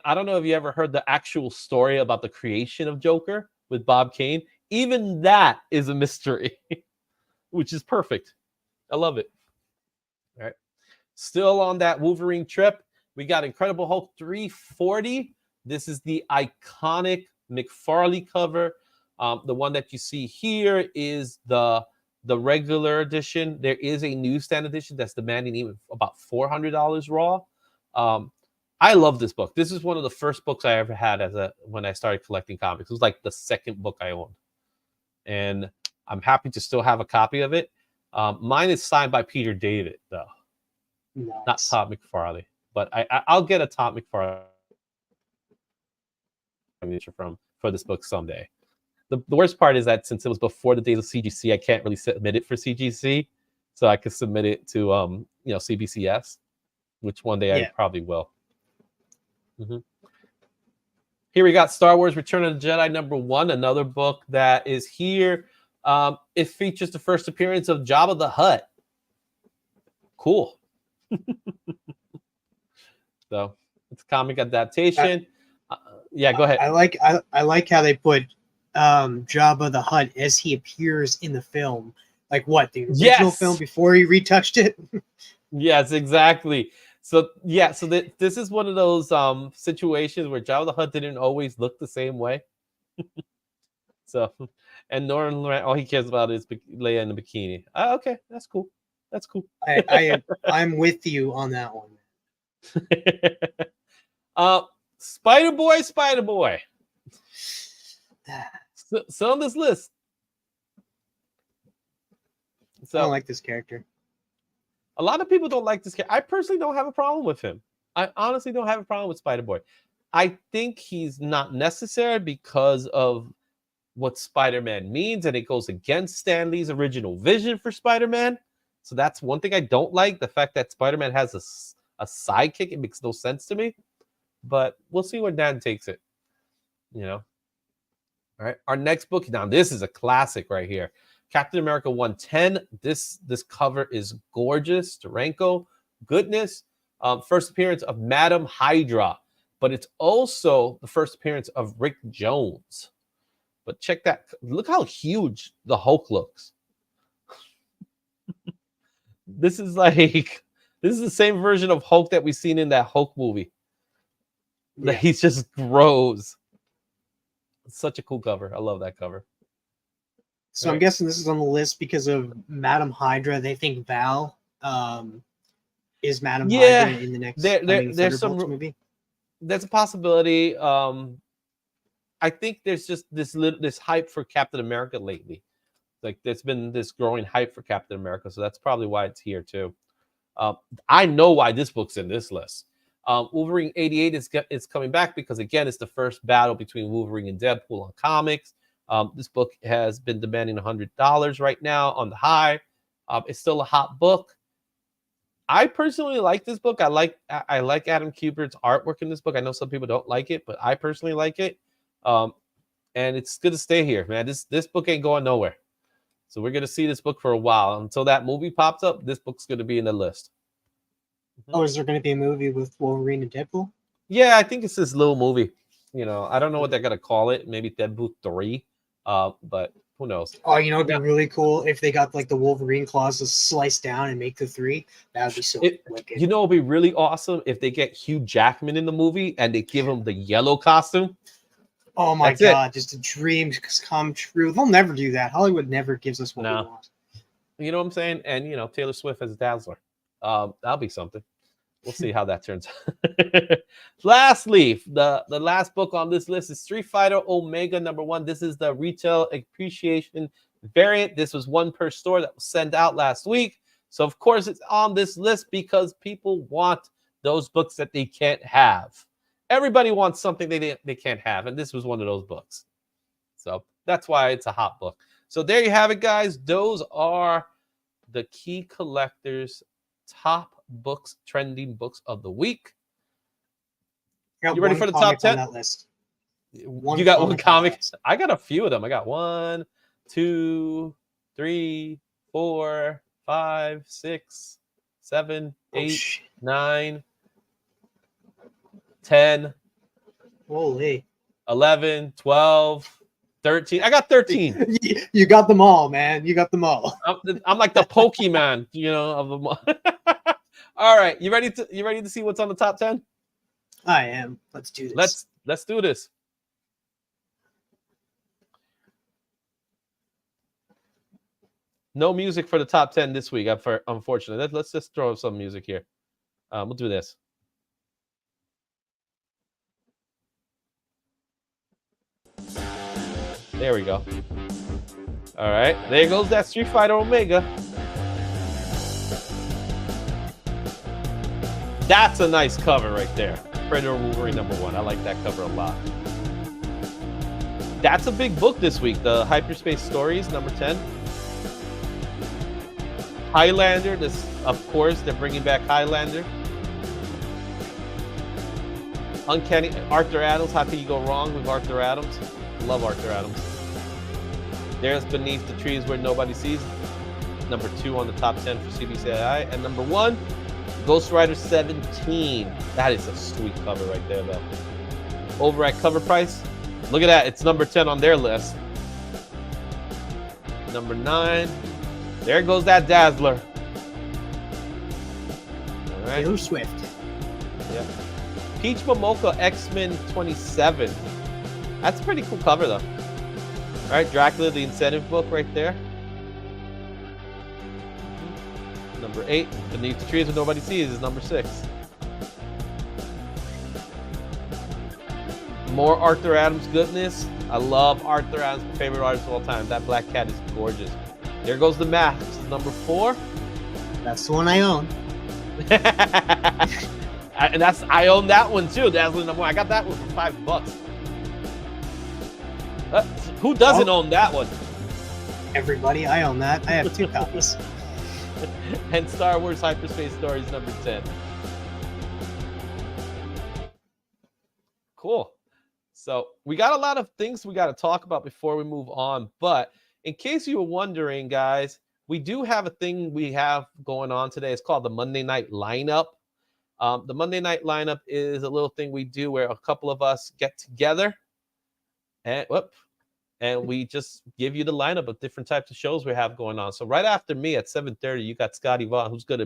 I don't know if you ever heard the actual story about the creation of Joker with Bob Kane. Even that is a mystery, which is perfect. I love it. All right. Still on that Wolverine trip, we got Incredible Hulk 340. This is the iconic McFarlane cover. The one that you see here is the regular edition. There is a newsstand edition that's demanding even about $400 raw. I love this book. This is one of the first books I ever had when I started collecting comics. It was like the second book I owned, and I'm happy to still have a copy of it. Mine is signed by Peter David, though, not Todd McFarlane. But I'll get a Todd McFarlane for this book someday. The worst part is that since it was before the days of CGC, I can't really submit it for CGC, so I could submit it to CBCS, which one day I probably will. Here we got Star Wars Return of the Jedi #1, another book that is here. It features the first appearance of Jabba the Hutt. Cool. So it's a comic adaptation. Go ahead. I like how they put Jabba the Hutt as he appears in the film. Like what, the original film before he retouched it? Yes, exactly. So this is one of those situations where Jabba the Hutt didn't always look the same way. So, and Norrin, all he cares about is Leia in the bikini. Okay, that's cool. That's cool. I'm with you on that one. Spider Boy. So on this list. So I don't like this character. A lot of people don't like this character. I personally don't have a problem with him. I honestly don't have a problem with Spider Boy. I think he's not necessary because of what Spider-Man means, and it goes against Stan Lee's original vision for Spider-Man. So that's one thing I don't like. The fact that Spider-Man has a sidekick, it makes no sense to me. But we'll see where Dan takes it. All right. Our next book. Now, this is a classic right here. Captain America 110. This cover is gorgeous. Steranko. Goodness. First appearance of Madam Hydra. But it's also the first appearance of Rick Jones. But check that. Look how huge the Hulk looks. This is the same version of Hulk that we've seen in that Hulk movie. Yeah. He just grows. It's such a cool cover. I love that cover. So I'm guessing this is on the list because of Madam Hydra. They think Val is Madam Hydra in the next there's some movie. There's a possibility. I think there's just this hype for Captain America lately. Like there's been this growing hype for Captain America, so that's probably why it's here too. I know why this book's in this list. Wolverine 88 is coming back because again, it's the first battle between Wolverine and Deadpool on comics. This book has been demanding $100 right now on the high. It's still a hot book. I personally like this book. I like Adam Kubert's artwork in this book. I know some people don't like it, but I personally like it. And it's good to stay here, man. This book ain't going nowhere. So we're gonna see this book for a while until that movie pops up. This book's gonna be in the list. Oh, is there gonna be a movie with Wolverine and Deadpool? Yeah, I think it's this little movie. You know, I don't know what they're gonna call it. Maybe Deadpool 3. But who knows? Oh, you know, it'd be really cool if they got like the Wolverine claws to slice down and make the 3. That would be so wicked. You know, it'd be really awesome if they get Hugh Jackman in the movie and they give him the yellow costume. Oh my God, just a dream come true. They'll never do that. Hollywood never gives us what we want. You know what I'm saying? And, you know, Taylor Swift as Dazzler. That'll be something. We'll see how that turns out. Lastly, the last book on this list is Street Fighter Omega #1. This is the retail appreciation variant. This was one per store that was sent out last week. So, of course, it's on this list because people want those books that they can't have. Everybody wants something they can't have, and this was one of those books. So that's why it's a hot book. So there you have it, guys. Those are the key collectors' top books, trending books of the week. You ready for the top 10? On that list. You got one comic? I got a few of them. I got 1, 2, 3, 4, 5, 6, 7, 8, 9, 10, holy, 11, 12, 13. I got 13. You got them all, man. You got them all. I'm like the Pokemon, you know, of them all. All right, you ready to see what's on the top 10? I am. Let's do this. Let's do this. No music for the top 10 this week, unfortunately. Let's just throw some music here. We'll do this. There we go. All right, there goes that Street Fighter Omega. That's a nice cover right there. Predator Wolverine #1. I like that cover a lot. That's a big book this week. The Hyperspace Stories #10. Highlander. This, of course, they're bringing back Highlander. Uncanny Arthur Adams. How can you go wrong with Arthur Adams? Love Arthur Adams. There's Beneath the Trees Where Nobody Sees. #2 on the top 10 for CBCI. And #1, Ghost Rider 17. That is a sweet cover right there, though. Over at Cover Price, look at that. It's #10 on their list. #9, there goes that Dazzler. All right. Taylor Swift. Yeah. Peach Momoko X-Men 27. That's a pretty cool cover, though. All right, Dracula, the incentive book right there. #8, Beneath the Trees Where Nobody Sees is #6. More Arthur Adams goodness. I love Arthur Adams, my favorite artist of all time. That black cat is gorgeous. There goes the Mask, #4. That's the one I own. And I own that one too. That's the #1. I got that one for $5. Who doesn't own that one? Everybody, I own that. I have 2 copies. And Star Wars Hyperspace Stories #10. Cool. So we got a lot of things we got to talk about before we move on. But in case you were wondering, guys, we do have a thing we have going on today. It's called the Monday Night Lineup. The Monday Night Lineup is a little thing we do where a couple of us get together and we just give you the lineup of different types of shows we have going on. So right after me at 7:30, you got Scotty Vaughn, who's gonna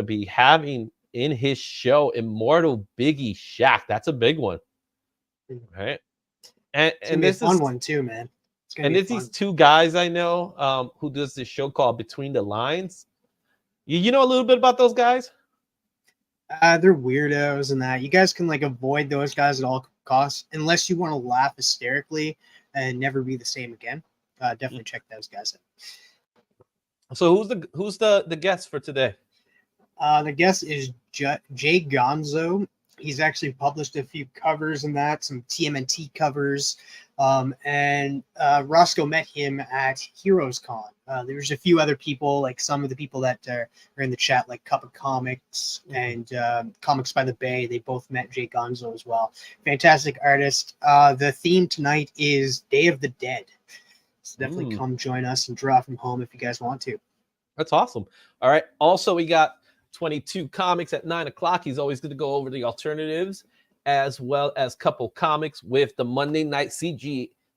be having in his show Immortal Biggie Shaq. That's a big one, right? And this is a fun one too, man. And there's these 2 guys I know who does this show called Between the Lines. You know a little bit about those guys? They're weirdos and that. You guys can like avoid those guys at all costs, unless you want to laugh hysterically and never be the same again. Definitely check those guys out. So who's the guest for today? The guest is Jay Gonzo. He's actually published a few covers and some TMNT covers. And Roscoe met him at Heroes Con. There's a few other people, like some of the people that are in the chat, like Cup of Comics and Comics by the Bay. They both met Jay Gonzo as well. Fantastic artist. The theme tonight is Day of the Dead. So definitely come join us and draw from home if you guys want to. That's awesome. All right. Also, we got 22 Comics at 9 o'clock. He's always going to go over the alternatives, as well as Couple Comics with the Monday Night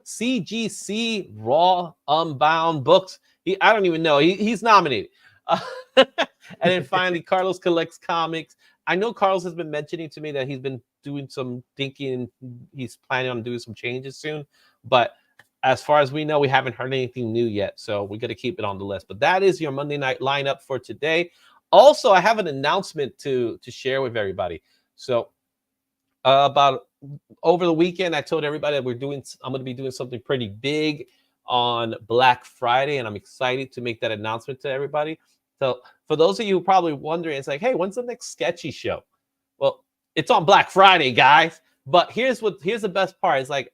CGC Raw Unbound books. I don't even know. He's nominated. And then finally, Carlos Collects Comics. I know Carlos has been mentioning to me that he's been doing some thinking. He's planning on doing some changes soon. But as far as we know, we haven't heard anything new yet. So we got to keep it on the list. But that is your Monday night lineup for today. Also, I have an announcement to share with everybody. So about over the weekend, I told everybody that I'm going to be doing something pretty big on Black Friday, and I'm excited to make that announcement to everybody. So for those of you who are probably wondering, it's like, hey, when's the next sketchy show? Well, it's on Black Friday, guys. But here's the best part. It's like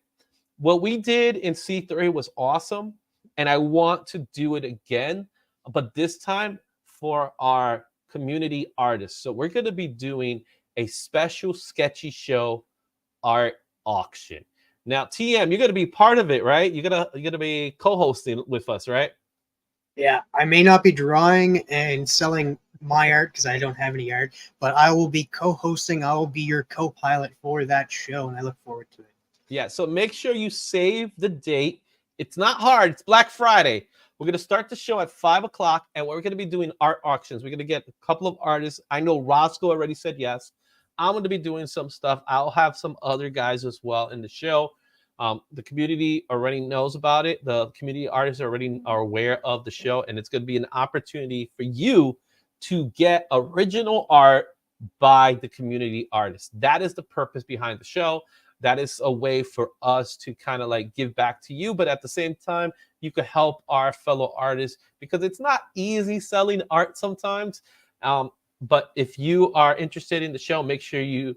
what we did in C3 was awesome, and I want to do it again, but this time for our community artists. So we're going to be doing a special sketchy show art auction. Now, TM, you're going to be part of it, right? You're going to be co-hosting with us, right? Yeah, I may not be drawing and selling my art because I don't have any art, but I will be co-hosting. I will be your co-pilot for that show, and I look forward to it. Yeah, so make sure you save the date. It's not hard. It's Black Friday. We're going to start the show at 5 o'clock, and we're going to be doing art auctions. We're going to get a couple of artists. I know Roscoe already said yes. I'm going to be doing some stuff. I'll have some other guys as well in the show. The community already knows about it. The community artists already are aware of the show, and it's going to be an opportunity for you to get original art by the community artists. That is the purpose behind the show. That is a way for us to kind of like give back to you, but at the same time, you could help our fellow artists because it's not easy selling art sometimes. But if you are interested in the show, make sure you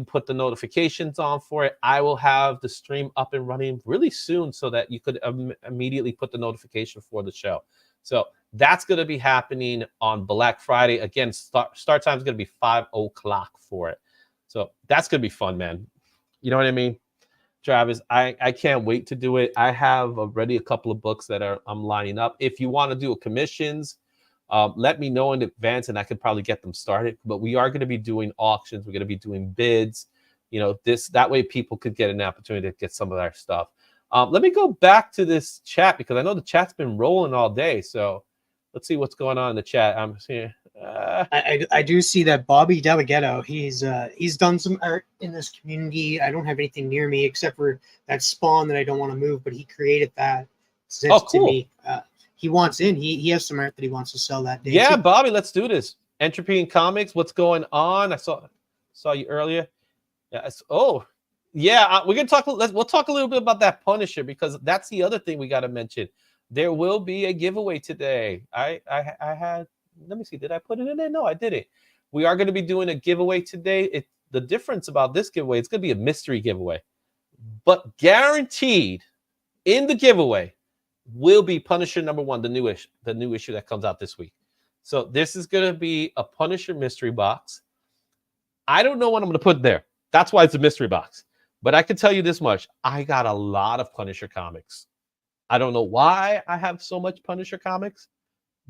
put the notifications on for it. I will have the stream up and running really soon so that you could immediately put the notification for the show. So that's going to be happening on Black Friday. Again, start time is going to be 5 o'clock for it. So that's going to be fun, man. You know what I mean? Travis, I can't wait to do it. I have already a couple of books that I'm lining up. If you want to do commissions, let me know in advance and I could probably get them started. But we are going to be doing auctions. We're going to be doing bids. You know, that way people could get an opportunity to get some of our stuff. Let me go back to this chat because I know the chat's been rolling all day. So let's see what's going on in the chat. I'm seeing. I do see that Bobby Delegato, he's done some art in this community. I don't have anything near me except for that spawn that I don't want to move, but he created that. Oh, cool. To me. He wants in. He has some art that he wants to sell that day. Yeah, too. Bobby, let's do this. Entropy in Comics, what's going on? I saw you earlier. Yeah. We're gonna talk. We'll talk a little bit about that Punisher because that's the other thing we got to mention. There will be a giveaway today. I had. Let me see. Did I put it in there? No, I didn't. We are going to be doing a giveaway today. The difference about this giveaway, it's going to be a mystery giveaway. But guaranteed in the giveaway will be Punisher #1, the new issue that comes out this week. So this is going to be a Punisher mystery box. I don't know what I'm going to put there. That's why it's a mystery box. But I can tell you this much. I got a lot of Punisher comics. I don't know why I have so much Punisher comics.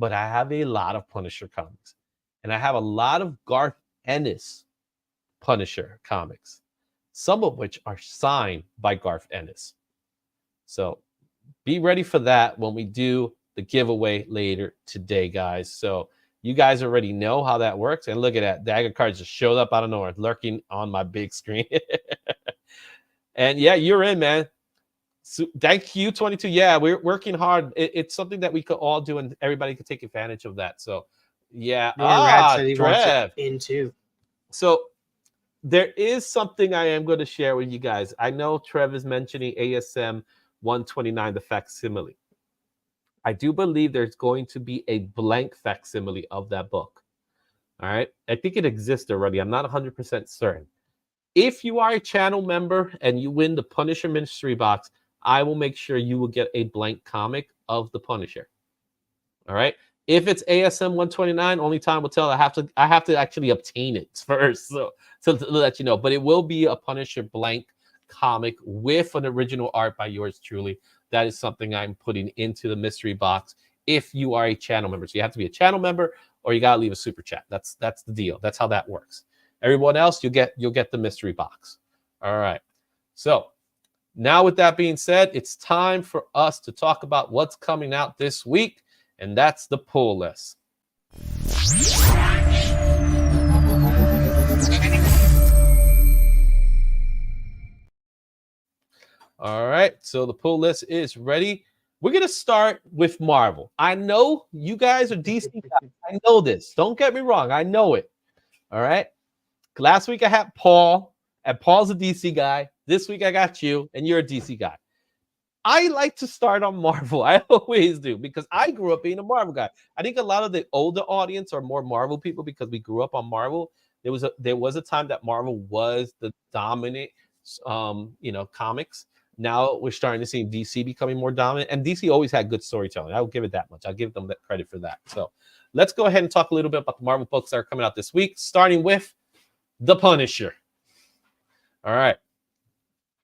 But I have a lot of Punisher comics. And I have a lot of Garth Ennis Punisher comics, some of which are signed by Garth Ennis. So be ready for that when we do the giveaway later today, guys. So you guys already know how that works. And look at that. Dagger cards just showed up out of nowhere, lurking on my big screen. And yeah, you're in, man. So, thank you, 22. Yeah, we're working hard. It's something that we could all do, and everybody could take advantage of that. So, yeah. Rad said he wants it in too. So, there is something I am going to share with you guys. I know Trev is mentioning ASM 129, the facsimile. I do believe there's going to be a blank facsimile of that book. All right. I think it exists already. I'm not 100% certain. If you are a channel member and you win the Punisher mystery box, I will make sure you will get a blank comic of the Punisher. All right. If it's ASM 129, only time will tell. I have to actually obtain it first, so to let you know. But it will be a Punisher blank comic with an original art by yours truly. That is something I'm putting into the mystery box if you are a channel member. So you have to be a channel member, or you gotta leave a super chat. That's the deal. That's how that works. Everyone else, you'll get the mystery box. All right. So now with that being said, it's time for us to talk about what's coming out this week. And that's the pull list. All right, so the pull list is ready. We're going to start with Marvel. I know you guys are DC guys. I know this. Don't get me wrong. I know it. All right. Last week I had Paul, and Paul's a DC guy. This week I got you, and you're a DC guy. I like to start on Marvel. I always do, because I grew up being a Marvel guy. I think a lot of the older audience are more Marvel people because we grew up on Marvel. There was a time that Marvel was the dominant, comics. Now we're starting to see DC becoming more dominant, and DC always had good storytelling. I will give it that much. I'll give them that credit for that. So let's go ahead and talk a little bit about the Marvel books that are coming out this week, starting with The Punisher. All right.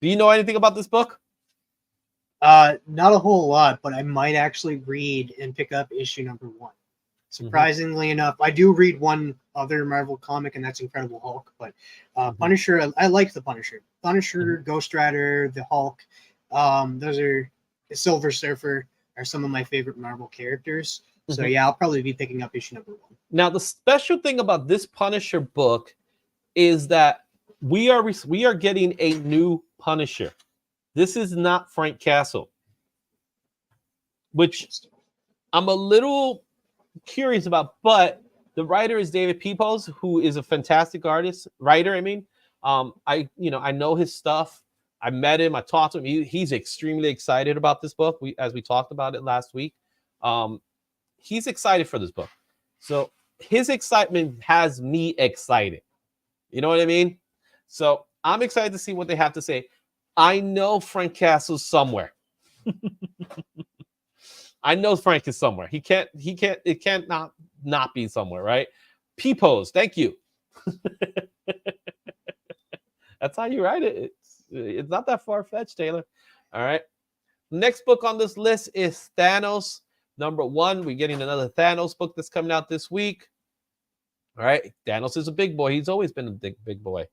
Do you know anything about this book? Not a whole lot, but I might actually read and pick up issue number 1. Surprisingly enough, I do read one other Marvel comic, and that's Incredible Hulk. But Punisher, I like the Punisher. Punisher, Ghost Rider, the Hulk. Those are the Silver Surfer are some of my favorite Marvel characters. So yeah, I'll probably be picking up issue number 1. Now, the special thing about this Punisher book is that we are getting a new Punisher. This is not Frank Castle, which I'm a little curious about, but the writer is David Prepose, who is a fantastic writer. I mean, I know his stuff. I met him. I talked to him. He's extremely excited about this book. As we talked about it last week, he's excited for this book. So his excitement has me excited. You know what I mean? So I'm excited to see what they have to say. I know Frank Castle's somewhere. I know Frank is somewhere. It can't not be somewhere, right? Prepose, thank you. That's how you write it. It's not that far-fetched, Taylor. All right. Next book on this list is Thanos #1. We're getting another Thanos book that's coming out this week. All right. Thanos is a big boy. He's always been a big boy.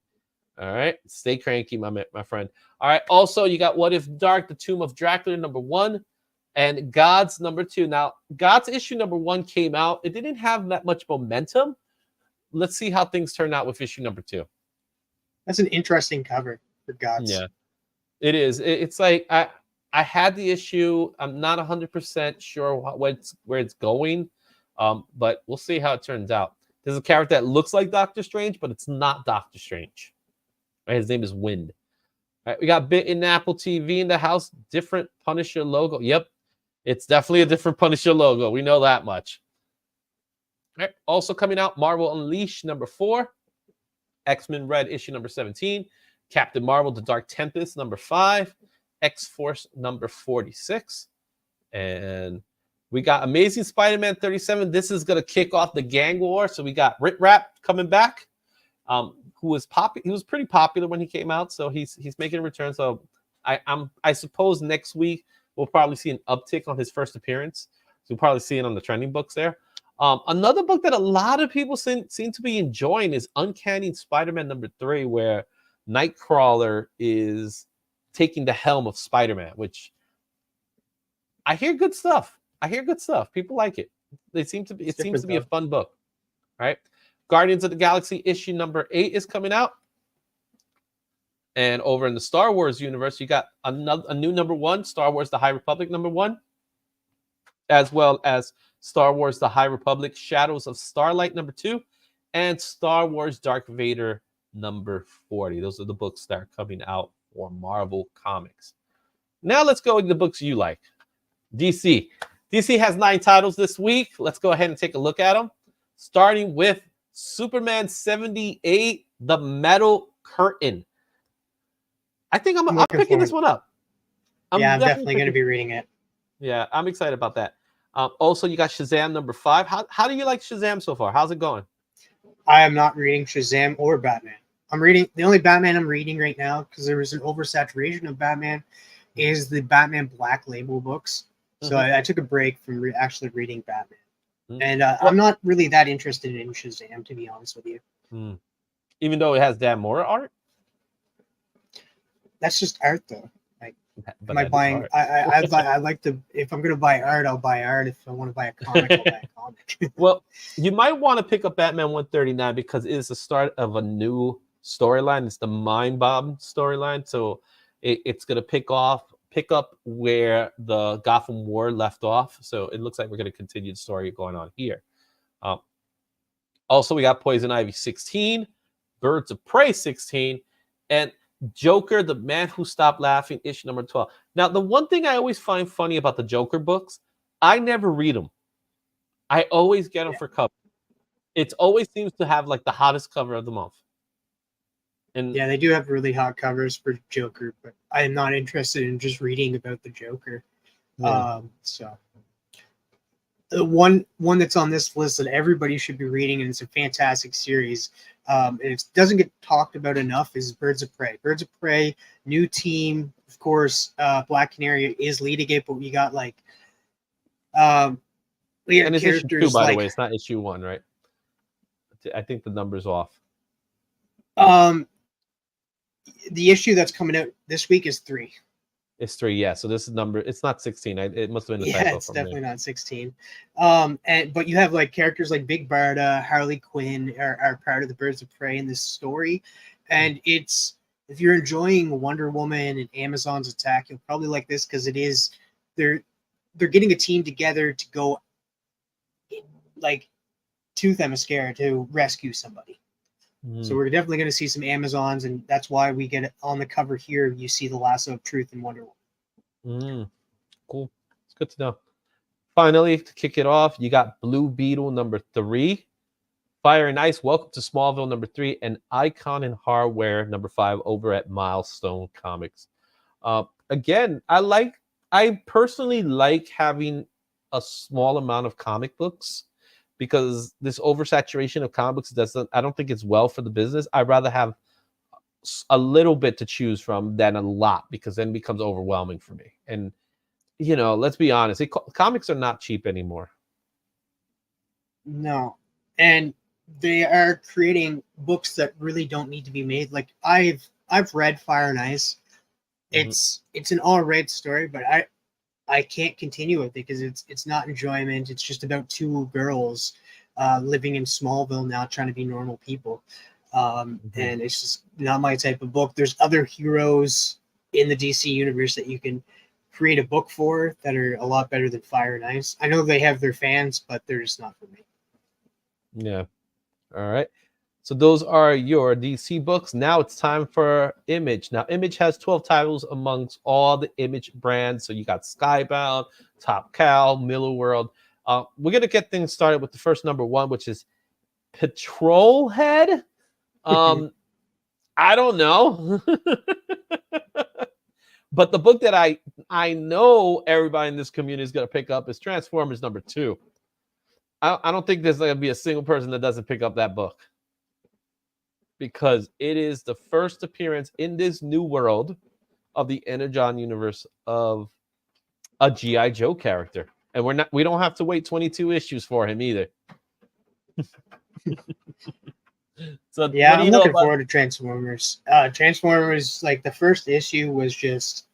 All right. Stay cranky, my friend. All right. Also, you got What If Dark, The Tomb of Dracula #1, and Gods #2. Now, Gods issue #1 came out. It didn't have that much momentum. Let's see how things turn out with issue #2. That's an interesting cover for Gods. Yeah, it is. It's like I had the issue. I'm not 100% sure where it's going, but we'll see how it turns out. There's a character that looks like Doctor Strange, but it's not Doctor Strange. Right? His name is Wind. All right, we got Bit in Apple TV in the house. Different Punisher logo. Yep, it's definitely a different Punisher logo. We know that much. All right, also coming out, Marvel Unleashed #4, X-Men Red issue #17, Captain Marvel: The Dark Tempest #5, X-Force #46, and we got Amazing Spider-Man 37. This is gonna kick off the gang war. So we got Rit Rap coming back. Who was he was pretty popular when he came out, so he's making a return. So I suppose next week we'll probably see an uptick on his first appearance. So we'll probably see it on the trending books there. Another book that a lot of people seem to be enjoying is Uncanny Spider-Man #3, where Nightcrawler is taking the helm of Spider-Man, which I hear good stuff. People like it. It seems to be a fun book. All right. Guardians of the Galaxy issue #8 is coming out. And over in the Star Wars universe, you got a new #1, Star Wars The High Republic #1, as well as Star Wars The High Republic Shadows of Starlight #2, and Star Wars Darth Vader number 40. Those are the books that are coming out for Marvel Comics. Now let's go into the books you like. DC. DC has 9 titles this week. Let's go ahead and take a look at them. Starting with Superman 78, The Metal Curtain. I think I'm picking this one up. I'm definitely going to be reading it. Yeah, I'm excited about that. Also, you got Shazam number 5. How do you like Shazam so far? How's it going? I am not reading Shazam or Batman. I'm reading the only Batman I'm reading right now, because there was an oversaturation of Batman, is the Batman Black Label books. So I took a break from actually reading Batman. And I'm not really that interested in Shazam, to be honest with you. Even though it has Dan Mora art? That's just art, though. Like, am I buying? I like to. If I'm gonna buy art, I'll buy art. If I want to buy a comic, I'll buy a comic. Well, you might want to pick up Batman 139 because it is the start of a new storyline. It's the Mind Bomb storyline, so it's gonna pick up where the Gotham War left off. So it looks like we're gonna continue the story going on here. Also, we got Poison Ivy 16, Birds of Prey 16, and Joker, The Man Who Stopped Laughing, issue number 12. Now, the one thing I always find funny about the Joker books, I never read them. I always get them for cover. It always seems to have like the hottest cover of the month. And yeah, they do have really hot covers for Joker, but I am not interested in just reading about the Joker. So the one that's on this list that everybody should be reading, and it's a fantastic series, and it doesn't get talked about enough, is Birds of Prey. Birds of Prey, new team, of course. Black Canary is leading it, but we got like we have and it's characters issue 2, by like, the way. It's not issue 1, right? I think the number's off. The issue that's coming out this week is 3. It's 3, yeah. So this is number. It's not 16. It must have been a typo. Yeah, it's definitely not 16. But you have like characters like Big Barda, Harley Quinn are part of the Birds of Prey in this story, and it's, if you're enjoying Wonder Woman and Amazon's Attack, you'll probably like this, because it is they're getting a team together to go like to Themyscira to rescue somebody. So we're definitely going to see some Amazons, and that's why we get it on the cover here. You see the lasso of truth and Wonder Woman. Cool. It's good to know. Finally, to kick it off, you got Blue Beetle number 3, Fire and Ice, Welcome to Smallville number 3, and Icon and Hardware number 5 over at Milestone Comics. Again, I personally like having a small amount of comic books, because this oversaturation of comic books I don't think it's well for the business. I'd rather have a little bit to choose from than a lot, because then it becomes overwhelming for me. And, you know, let's be honest, comics are not cheap anymore. No. And they are creating books that really don't need to be made. Like, I've read Fire and Ice. It's an all-right story, but I can't continue it because it's not enjoyment. It's just about 2 girls living in Smallville now, trying to be normal people. And it's just not my type of book. There's other heroes in the DC universe that you can create a book for that are a lot better than Fire and Ice. I know they have their fans, but they're just not for me. Yeah. All right. So those are your DC books. Now it's time for Image. Now, Image has 12 titles amongst all the Image brands. So you got Skybound, Top Cow, Miller World. We're going to get things started with the first number 1, which is Patrol Head. I don't know. But the book that I know everybody in this community is going to pick up is Transformers number 2. I don't think there's going to be a single person that doesn't pick up that book, because it is the first appearance in this new world of the Energon universe of a G.I. Joe character. And we don't have to wait 22 issues for him either. So yeah, I'm looking forward to Transformers. Transformers, like the first issue was just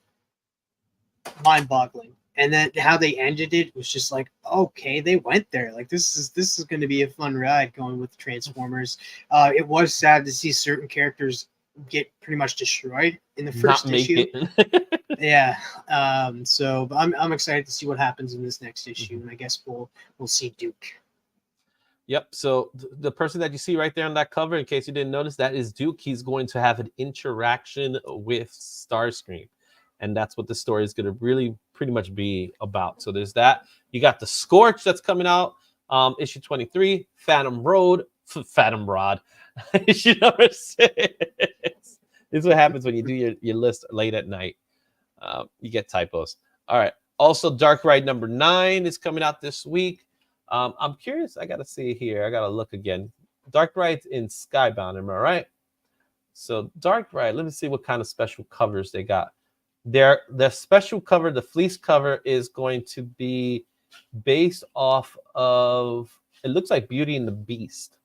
mind-boggling. And then how they ended it was just like, okay, they went there. Like this is going to be a fun ride going with Transformers. It was sad to see certain characters get pretty much destroyed in the first issue. Yeah. So I'm excited to see what happens in this next issue, and I guess we'll see Duke. Yep. So the person that you see right there on that cover, in case you didn't notice, that is Duke. He's going to have an interaction with Starscream. And that's what the story is going to really pretty much be about. So there's that. You got the Scorch that's coming out, issue 23, Phantom Rod, issue number 6. This is what happens when you do your list late at night. You get typos. All right. Also, Dark Ride number 9 is coming out this week. I'm curious. I got to see here. I got to look again. Dark Ride's in Skybound. Am I right? So Dark Ride. Let me see what kind of special covers they got. Their special cover, the fleece cover, is going to be based off of, it looks like Beauty and the Beast.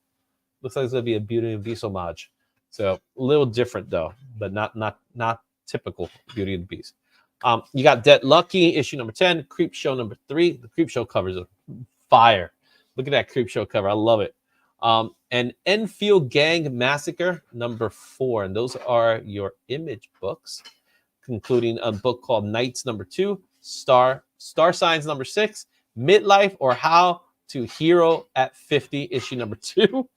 Looks like it's going to be a Beauty and the Beast homage. So a little different though, but not typical Beauty and the Beast. You got Dead Lucky, issue number 10, Creep Show number 3. The Creep Show covers are fire. Look at that Creep Show cover. I love it. And Enfield Gang Massacre number 4. And those are your Image books, including a book called Knights number 2, Star Signs number 6, Midlife or How to Hero at 50, issue number 2,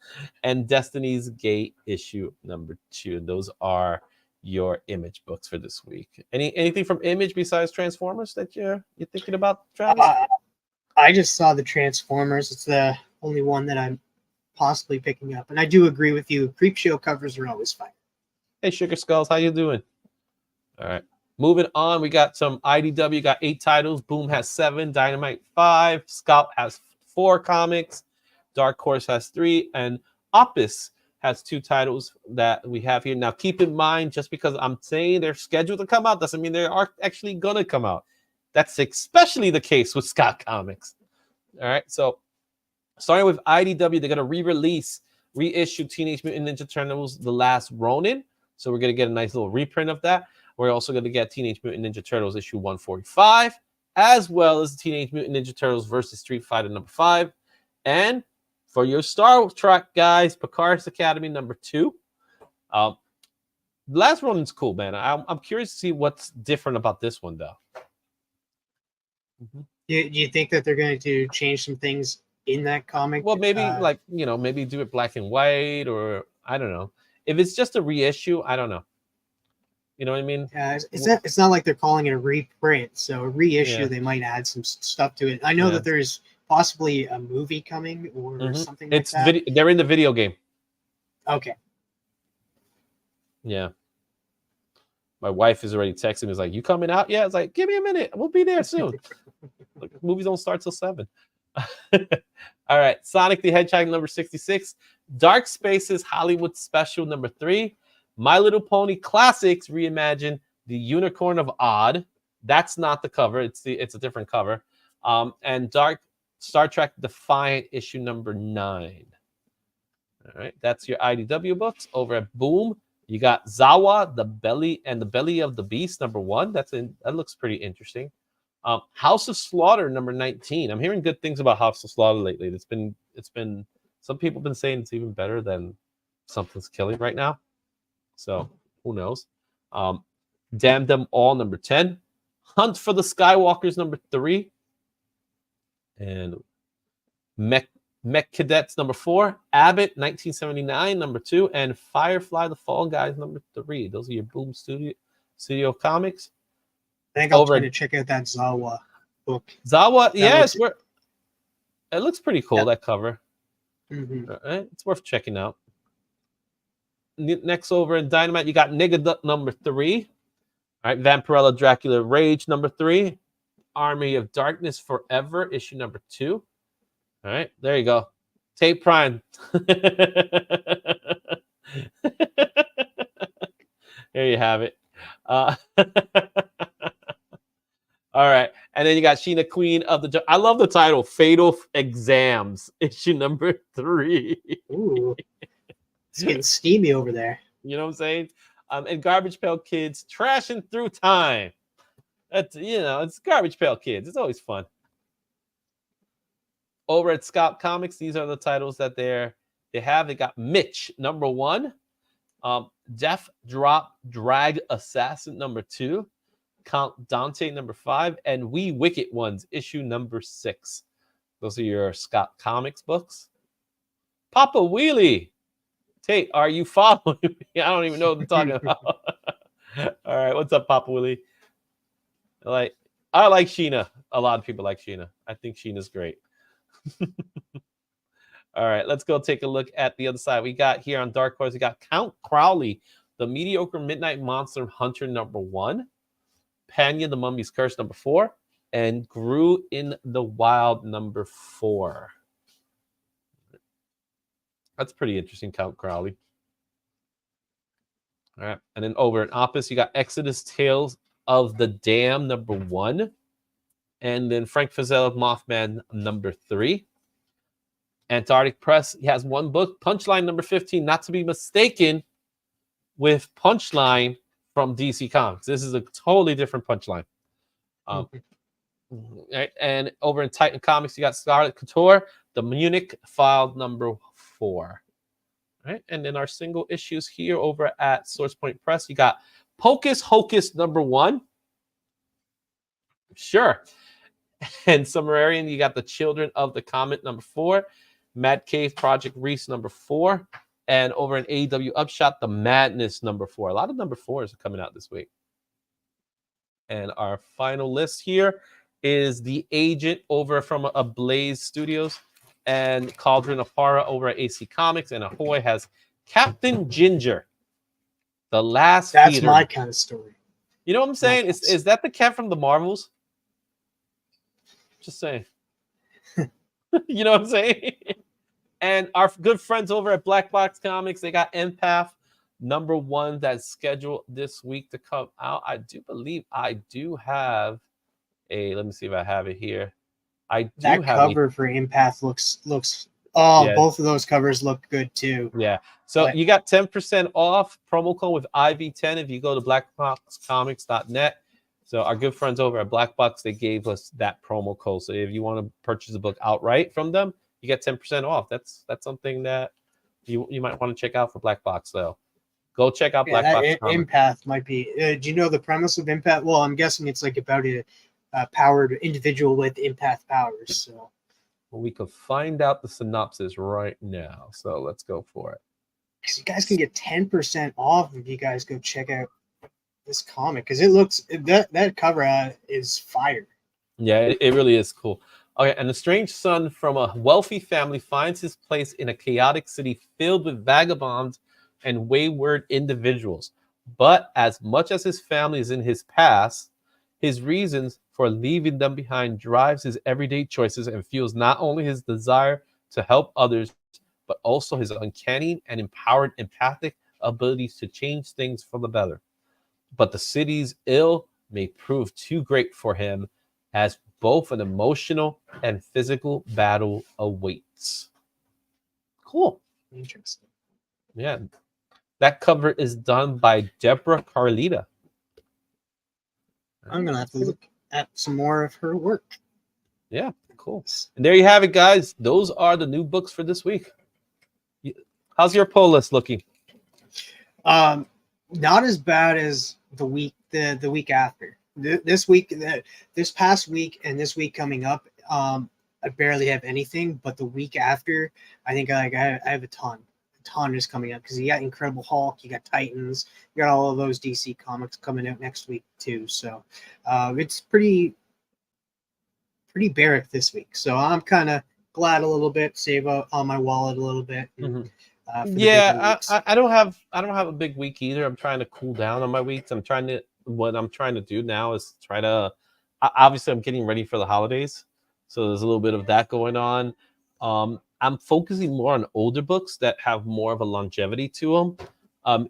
and Destiny's Gate issue number 2. And those are your Image books for this week. Anything from Image besides Transformers that you're thinking about, Travis? I just saw the Transformers. It's the only one that I'm possibly picking up, and I do agree with you. Creep Show covers are always fine. Hey, Sugar Skulls, how you doing? All right, moving on. We got some IDW. Got 8 titles. Boom has 7. Dynamite 5. Scout has 4 comics. Dark Horse has 3, and Opus has 2 titles that we have here. Now, keep in mind, just because I'm saying they're scheduled to come out doesn't mean they are actually gonna come out. That's especially the case with Scott Comics. All right, so starting with IDW, they're gonna reissue Teenage Mutant Ninja Turtles: The Last Ronin. So we're gonna get a nice little reprint of that. We're also gonna get Teenage Mutant Ninja Turtles issue 145, as well as Teenage Mutant Ninja Turtles versus Street Fighter number 5, and for your Star Trek guys, Picard's Academy number 2. The Last Ronin's cool, man. I'm curious to see what's different about this one, though. Mm-hmm. Do you think that they're going to change some things in that comic? Well, maybe maybe do it black and white, or I don't know. If it's just a reissue, I don't know. You know what I mean? It's not like they're calling it a reprint. So a reissue, they might add some stuff to it. I know that there's possibly a movie coming or something like that. They're in the video game. Okay. Yeah. My wife is already texting me. It's like, you coming out? Yeah. It's like, give me a minute. We'll be there soon. Look, movies don't start till 7. All right. Sonic the Hedgehog number 66. Dark Spaces Hollywood Special number 3. My Little Pony Classics Reimagined The Unicorn of Odd. That's not the cover. It's a different cover. And Star Trek Defiant issue number 9. All right. That's your IDW books. Over at Boom, you got Zawa, The Belly of the Beast number 1. That looks pretty interesting. House of Slaughter number 19. I'm hearing good things about House of Slaughter lately. It's been some people have been saying it's even better than Something's Killing right now. So who knows? Damn Them All number 10. Hunt for the Skywalkers number 3. And Mech Cadets number 4. Abbott 1979 number 2. And Firefly the Fall Guys number 3. Those are your Boom Studio comics. I think I'll try to check out that Zawa book. Zawa, it looks pretty cool, that cover. Mm-hmm. All right, it's worth checking out. Next over in Dynamite, you got Nigga Duck number 3. All right, Vampirella Dracula Rage number 3. Army of Darkness Forever, issue number 2. All right, there you go. Tape Prime. There you have it. All right, and then you got Sheena, Queen of the... I love the title, Fatal Exams, issue number 3. Ooh, it's getting steamy over there. You know what I'm saying? And Garbage Pail Kids, Trashing Through Time. That's, it's Garbage Pail Kids. It's always fun. Over at Scout Comics, these are the titles that they have. They got Mitch, number 1. Death Drop Drag Assassin, number 2. Count Dante, number 5. And We Wicked Ones, issue number 6. Those are your Scott Comics books. Papa Wheelie. Tate, are you following me? I don't even know what they're talking about. All right, what's up, Papa Willie? I like Sheena. A lot of people like Sheena. I think Sheena's great. All right, let's go take a look at the other side. We got here on Dark Horse, we got Count Crowley, the Mediocre Midnight Monster Hunter #1, Panya, the Mummy's Curse #4, and Grew in the Wild #4. That's pretty interesting, Count Crowley. All right, and then over in Opus, you got Exodus Tales of the Dam #1, and then Frank Frazella Mothman #3. Antarctic Press, he has one book, Punchline #15, not to be mistaken with Punchline from DC Comics. This is a totally different Punchline. Right, and over in Titan Comics, you got Scarlet Couture, the Munich File #4. Right, and then our single issues here over at Source Point Press, you got Pocus Hocus #1. Sure. And Sumerian, you got The Children of the Comet #4, Mad Cave Project Reese #4, and over in AEW Upshot, The Madness #4. A lot of #4s are coming out this week. And our final list here is The Agent over from Ablaze Studios, and Cauldron of Horror over at AC Comics, and Ahoy has Captain Ginger, the last. That's feeder. my kind of story. You know what I'm saying? Is that the cat from the Marvels? Just saying. You know what I'm saying? And our good friends over at BlackBox Comics, they got Empath #1 that's scheduled this week to come out. I do believe I do have a. Let me see if I have it here. That cover for Empath looks. Oh, yeah. Both of those covers look good too. Yeah. So you got 10% off promo code with IV10 if you go to blackboxcomics.net. So our good friends over at BlackBox, they gave us that promo code. So if you want to purchase a book outright from them, you get 10% off. That's something that you might want to check out for BlackBox. So go check out BlackBox. Empath might be. Do you know the premise of Empath? Well, I'm guessing it's like about a powered individual with empath powers. So we could find out the synopsis right now. So let's go for it. Because you guys can get 10% off if you guys go check out this comic, because it looks that cover is fire. Yeah, it really is cool. Okay, and a strange son from a wealthy family finds his place in a chaotic city filled with vagabonds and wayward individuals. But as much as his family is in his past, his reasons for leaving them behind drives his everyday choices and fuels not only his desire to help others, but also his uncanny and empowered empathic abilities to change things for the better. But the city's ill may prove too great for him, as both an emotional and physical battle awaits. Cool. Interesting. Yeah. That cover is done by Deborah Carlita. I'm going to have to look at some more of her work. Yeah, cool. And there you have it, guys. Those are the new books for this week. How's your poll list looking? Not as bad as the week after. This past week and this week coming up, I barely have anything. But the week after, I think I have a ton is coming up, because you got Incredible Hulk, you got Titans, you got all of those DC comics coming out next week too. So it's pretty bare this week. So I'm kind of glad a little bit, save on my wallet a little bit. And, yeah, I don't have a big week either. I'm trying to cool down on my weeks. What I'm trying to do now is try to. Obviously, I'm getting ready for the holidays, so there's a little bit of that going on. I'm focusing more on older books that have more of a longevity to them.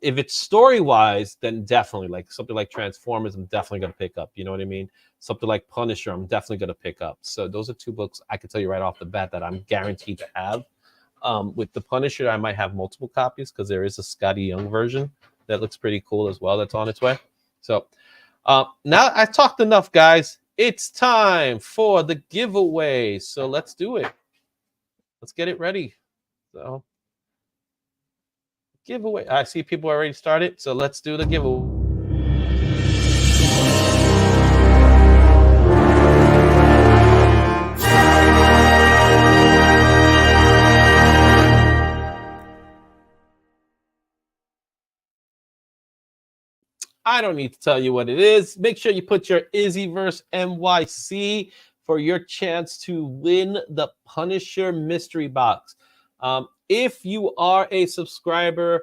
If it's story-wise, then definitely, like something like Transformers, I'm definitely going to pick up. You know what I mean? Something like Punisher, I'm definitely going to pick up. So those are two books I can tell you right off the bat that I'm guaranteed to have. With the Punisher, I might have multiple copies, because there is a Scotty Young version that looks pretty cool as well that's on its way. So now I've talked enough, guys. It's time for the giveaway. So let's do it. Let's get it ready. So, giveaway. I see people already started. So let's do the giveaway. I don't need to tell you what it is. Make sure you put your Izzyverse NYC for your chance to win the Punisher mystery box. If you are a subscriber,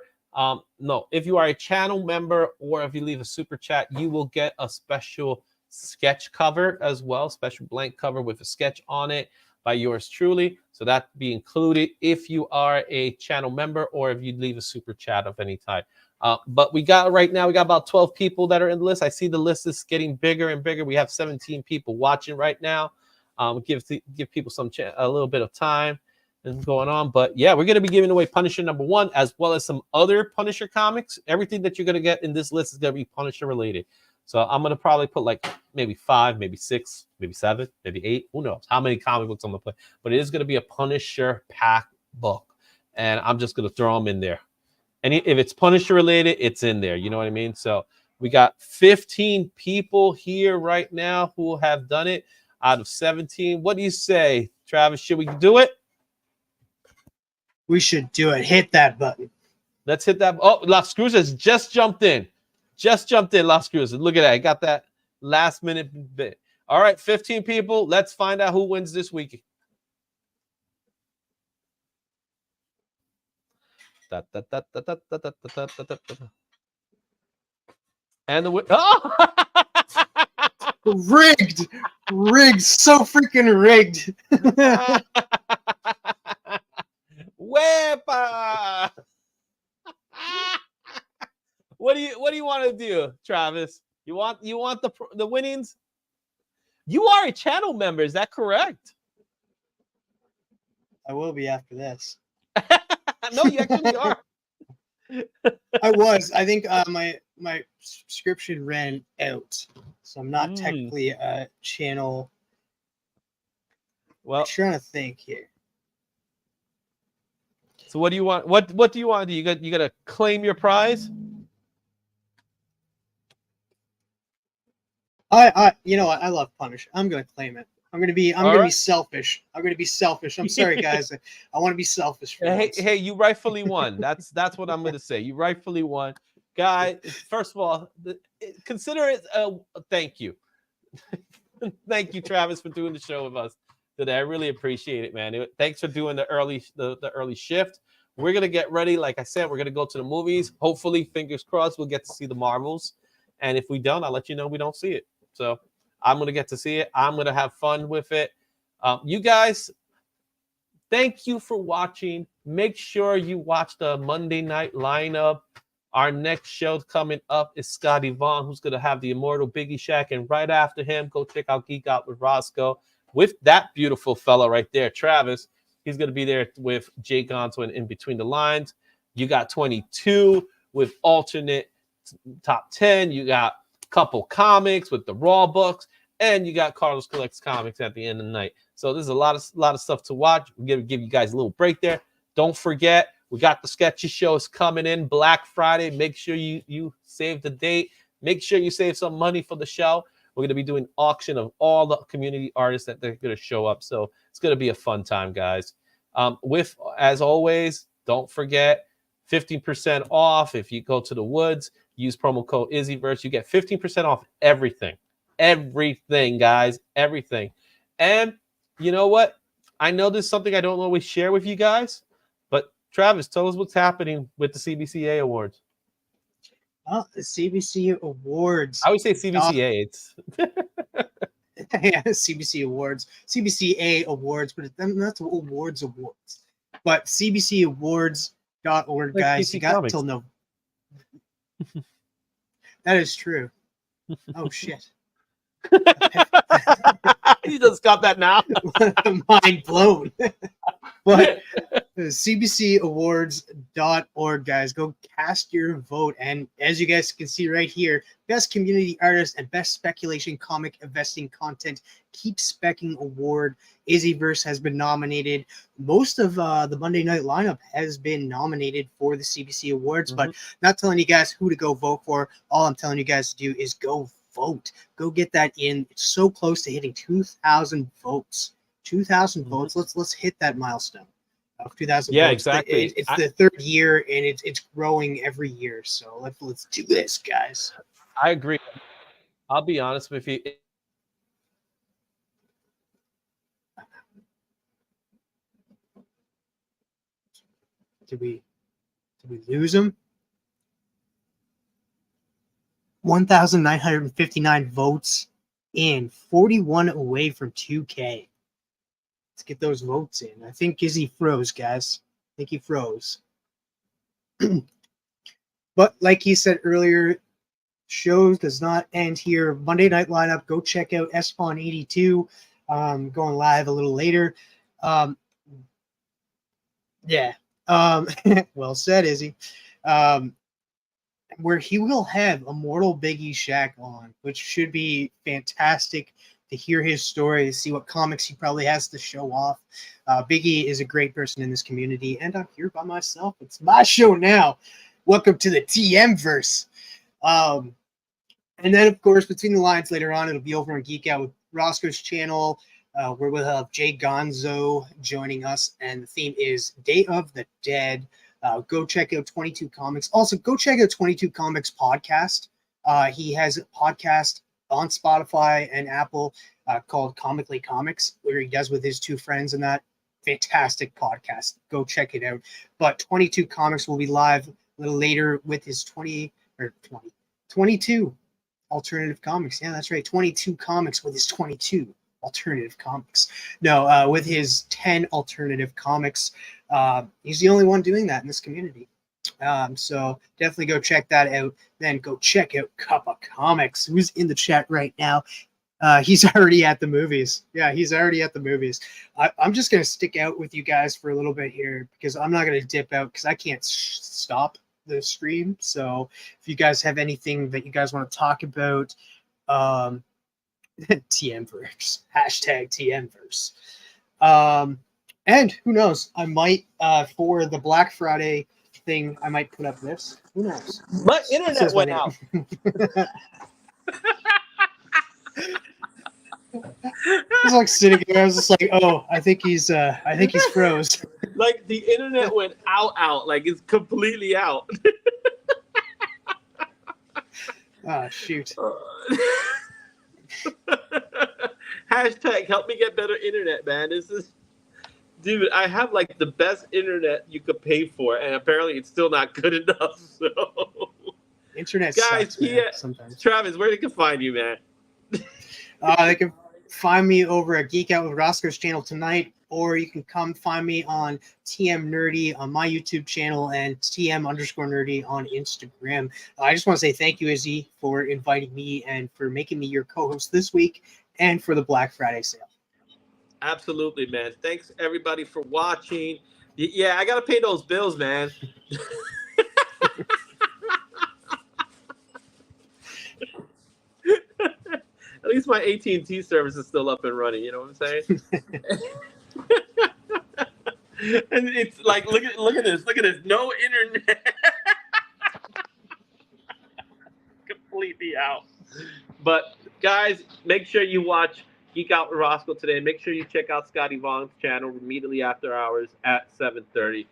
no, if you are a channel member or if you leave a super chat, you will get a special sketch cover as well, special blank cover with a sketch on it by yours truly. So that be included if you are a channel member or if you leave a super chat of any type. But we got right now, we got about 12 people that are in the list. I see the list is getting bigger and bigger. We have 17 people watching right now. Give people a little bit of time and going on. But yeah, we're going to be giving away Punisher #1 as well as some other Punisher comics. Everything that you're going to get in this list is going to be Punisher related. So I'm going to probably put like maybe 5, maybe 6, maybe 7, maybe 8. Who knows how many comic books I'm going to put. But it is going to be a Punisher pack book. And I'm just going to throw them in there. And if it's Punisher related, it's in there. You know what I mean? So we got 15 people here right now who have done it out of 17. What do you say, Travis? Should we do it? We should do it. Hit that button. Let's hit that. Oh, Las Cruces just jumped in. Just jumped in, Las Cruces. Look at that. I got that last minute bit. All right, 15 people. Let's find out who wins this week. And the rigged, so freaking rigged. Wepa! What do you want to do, Travis? You want the winnings? You are a channel member, is that correct? I will be after this. No, you actually are. I was. I think my subscription ran out, so I'm not technically a channel. Well, I'm trying to think here. So what do you want? What do you want to do? You got to claim your prize. You know what? I love Punisher. I'm gonna claim it. I'm gonna be selfish. I'm gonna be selfish. I'm sorry, guys. I want to be selfish for once. Hey, you rightfully won. That's what I'm gonna say. You rightfully won, guy. First of all, consider it a thank you. Thank you, Travis, for doing the show with us today. I really appreciate it, man. Thanks for doing the early shift. We're gonna get ready. Like I said, we're gonna go to the movies. Hopefully, fingers crossed, we'll get to see the Marvels. And if we don't, I'll let you know we don't see it. So I'm going to get to see it. I'm going to have fun with it. You guys, thank you for watching. Make sure you watch the Monday night lineup. Our next show coming up is Scotty Vaughn, who's going to have the Immortal Biggie Shack. And right after him, go check out Geek Out with Roscoe. With that beautiful fella right there, Travis. He's going to be there with Jay Gonzo and In Between the Lines. You got 22 with alternate top 10. You got a couple comics with the Raw books. And you got Carlos Collects Comics at the end of the night. So there's a lot of stuff to watch. We're going to give you guys a little break there. Don't forget, we got the sketchy shows coming in Black Friday. Make sure you save the date. Make sure you save some money for the show. We're going to be doing auction of all the community artists that they're going to show up. So it's going to be a fun time, guys. As always, don't forget 15% off. If you go to the Woods, use promo code Izzyverse. You get 15% off everything. Everything, guys. Everything. And you know what? I know this is something I don't always share with you guys, but Travis, tell us what's happening with the CBCA Awards. Oh, the CBC Awards. I would say CBCA. It's yeah, CBC Awards, CBCA Awards, but that's awards. But CBCAwards.org, guys. You got until no. That is true. Oh shit. You just got that now. Mind blown. But CBCAwards.org, guys, go cast your vote. And as you guys can see right here, best community artist and best speculation comic investing content keep specking award. Izzyverse has been nominated. Most of the Monday night lineup has been nominated for the CBC Awards, but not telling you guys who to go vote for. All I'm telling you guys to do is go vote. Go get that in. It's so close to hitting 2,000 votes. 2,000 votes. Let's hit that milestone of 2,000 yeah, votes. Exactly. It's the third year, and it's growing every year. So let's do this, guys. I agree. I'll be honest with you. Did we lose him? 1,959 votes in, 41 away from 2K. Let's get those votes in. I think Izzy froze, guys. I think he froze. But like he said earlier, show does not end here. Monday night lineup. Go check out Spawn 82. Going live a little later. Yeah. Well said, Izzy. Where he will have Immortal Biggie Shaq on, which should be fantastic to hear his story, see what comics he probably has to show off. Biggie is a great person in this community, and I'm here by myself. It's my show now. Welcome to the TM verse. And then, of course, between the lines later on, it'll be over on Geek Out with Roscoe's channel, where we'll have Jay Gonzo joining us, and the theme is Day of the Dead. Go check out 22 Comics. Also, go check out 22 Comics podcast. He has a podcast on Spotify and Apple called Comically Comics, where he does with his two friends, and that fantastic podcast. Go check it out. But 22 Comics will be live a little later with his 22 alternative comics. Yeah, that's right. 22 Comics with his 22 alternative comics. No, with his 10 alternative comics. He's the only one doing that in this community. So definitely go check that out. Then go check out Cuppa Comics, who's in the chat right now. He's already at the movies. Yeah, he's already at the movies. I'm just going to stick out with you guys for a little bit here because I'm not going to dip out because I can't stop the stream. So if you guys have anything that you guys want to talk about, TMverse, hashtag TMverse. And who knows, I might, for the Black Friday thing, I might put up this. Who knows? My internet went out. I was like sitting there, I was just like, oh, I think he's froze. Like the internet went out, like it's completely out. Oh, shoot. Hashtag help me get better internet, man. This is, dude, I have like the best internet you could pay for, and apparently it's still not good enough. So, internet guys, sucks, man, sometimes. Travis, where they can find you, man? They can find me over at Geek Out with Roscoe's channel tonight, or you can come find me on TM Nerdy on my YouTube channel and TM_Nerdy on Instagram. I just want to say thank you, Izzy, for inviting me and for making me your co-host this week and for the Black Friday sale. Absolutely, man. Thanks, everybody, for watching. Yeah, I got to pay those bills, man. At least my AT&T service is still up and running. You know what I'm saying? And it's like, look at this. Look at this. No internet. Completely out. But, guys, make sure you watch Geek Out with Roscoe today. Make sure you check out Scotty Vaughn's channel immediately after hours at 7:30.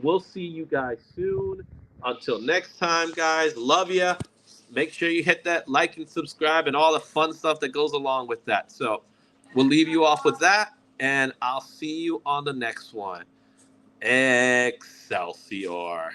We'll see you guys soon. Until next time, guys. Love ya. Make sure you hit that like and subscribe and all the fun stuff that goes along with that. So we'll leave you off with that, and I'll see you on the next one. Excelsior.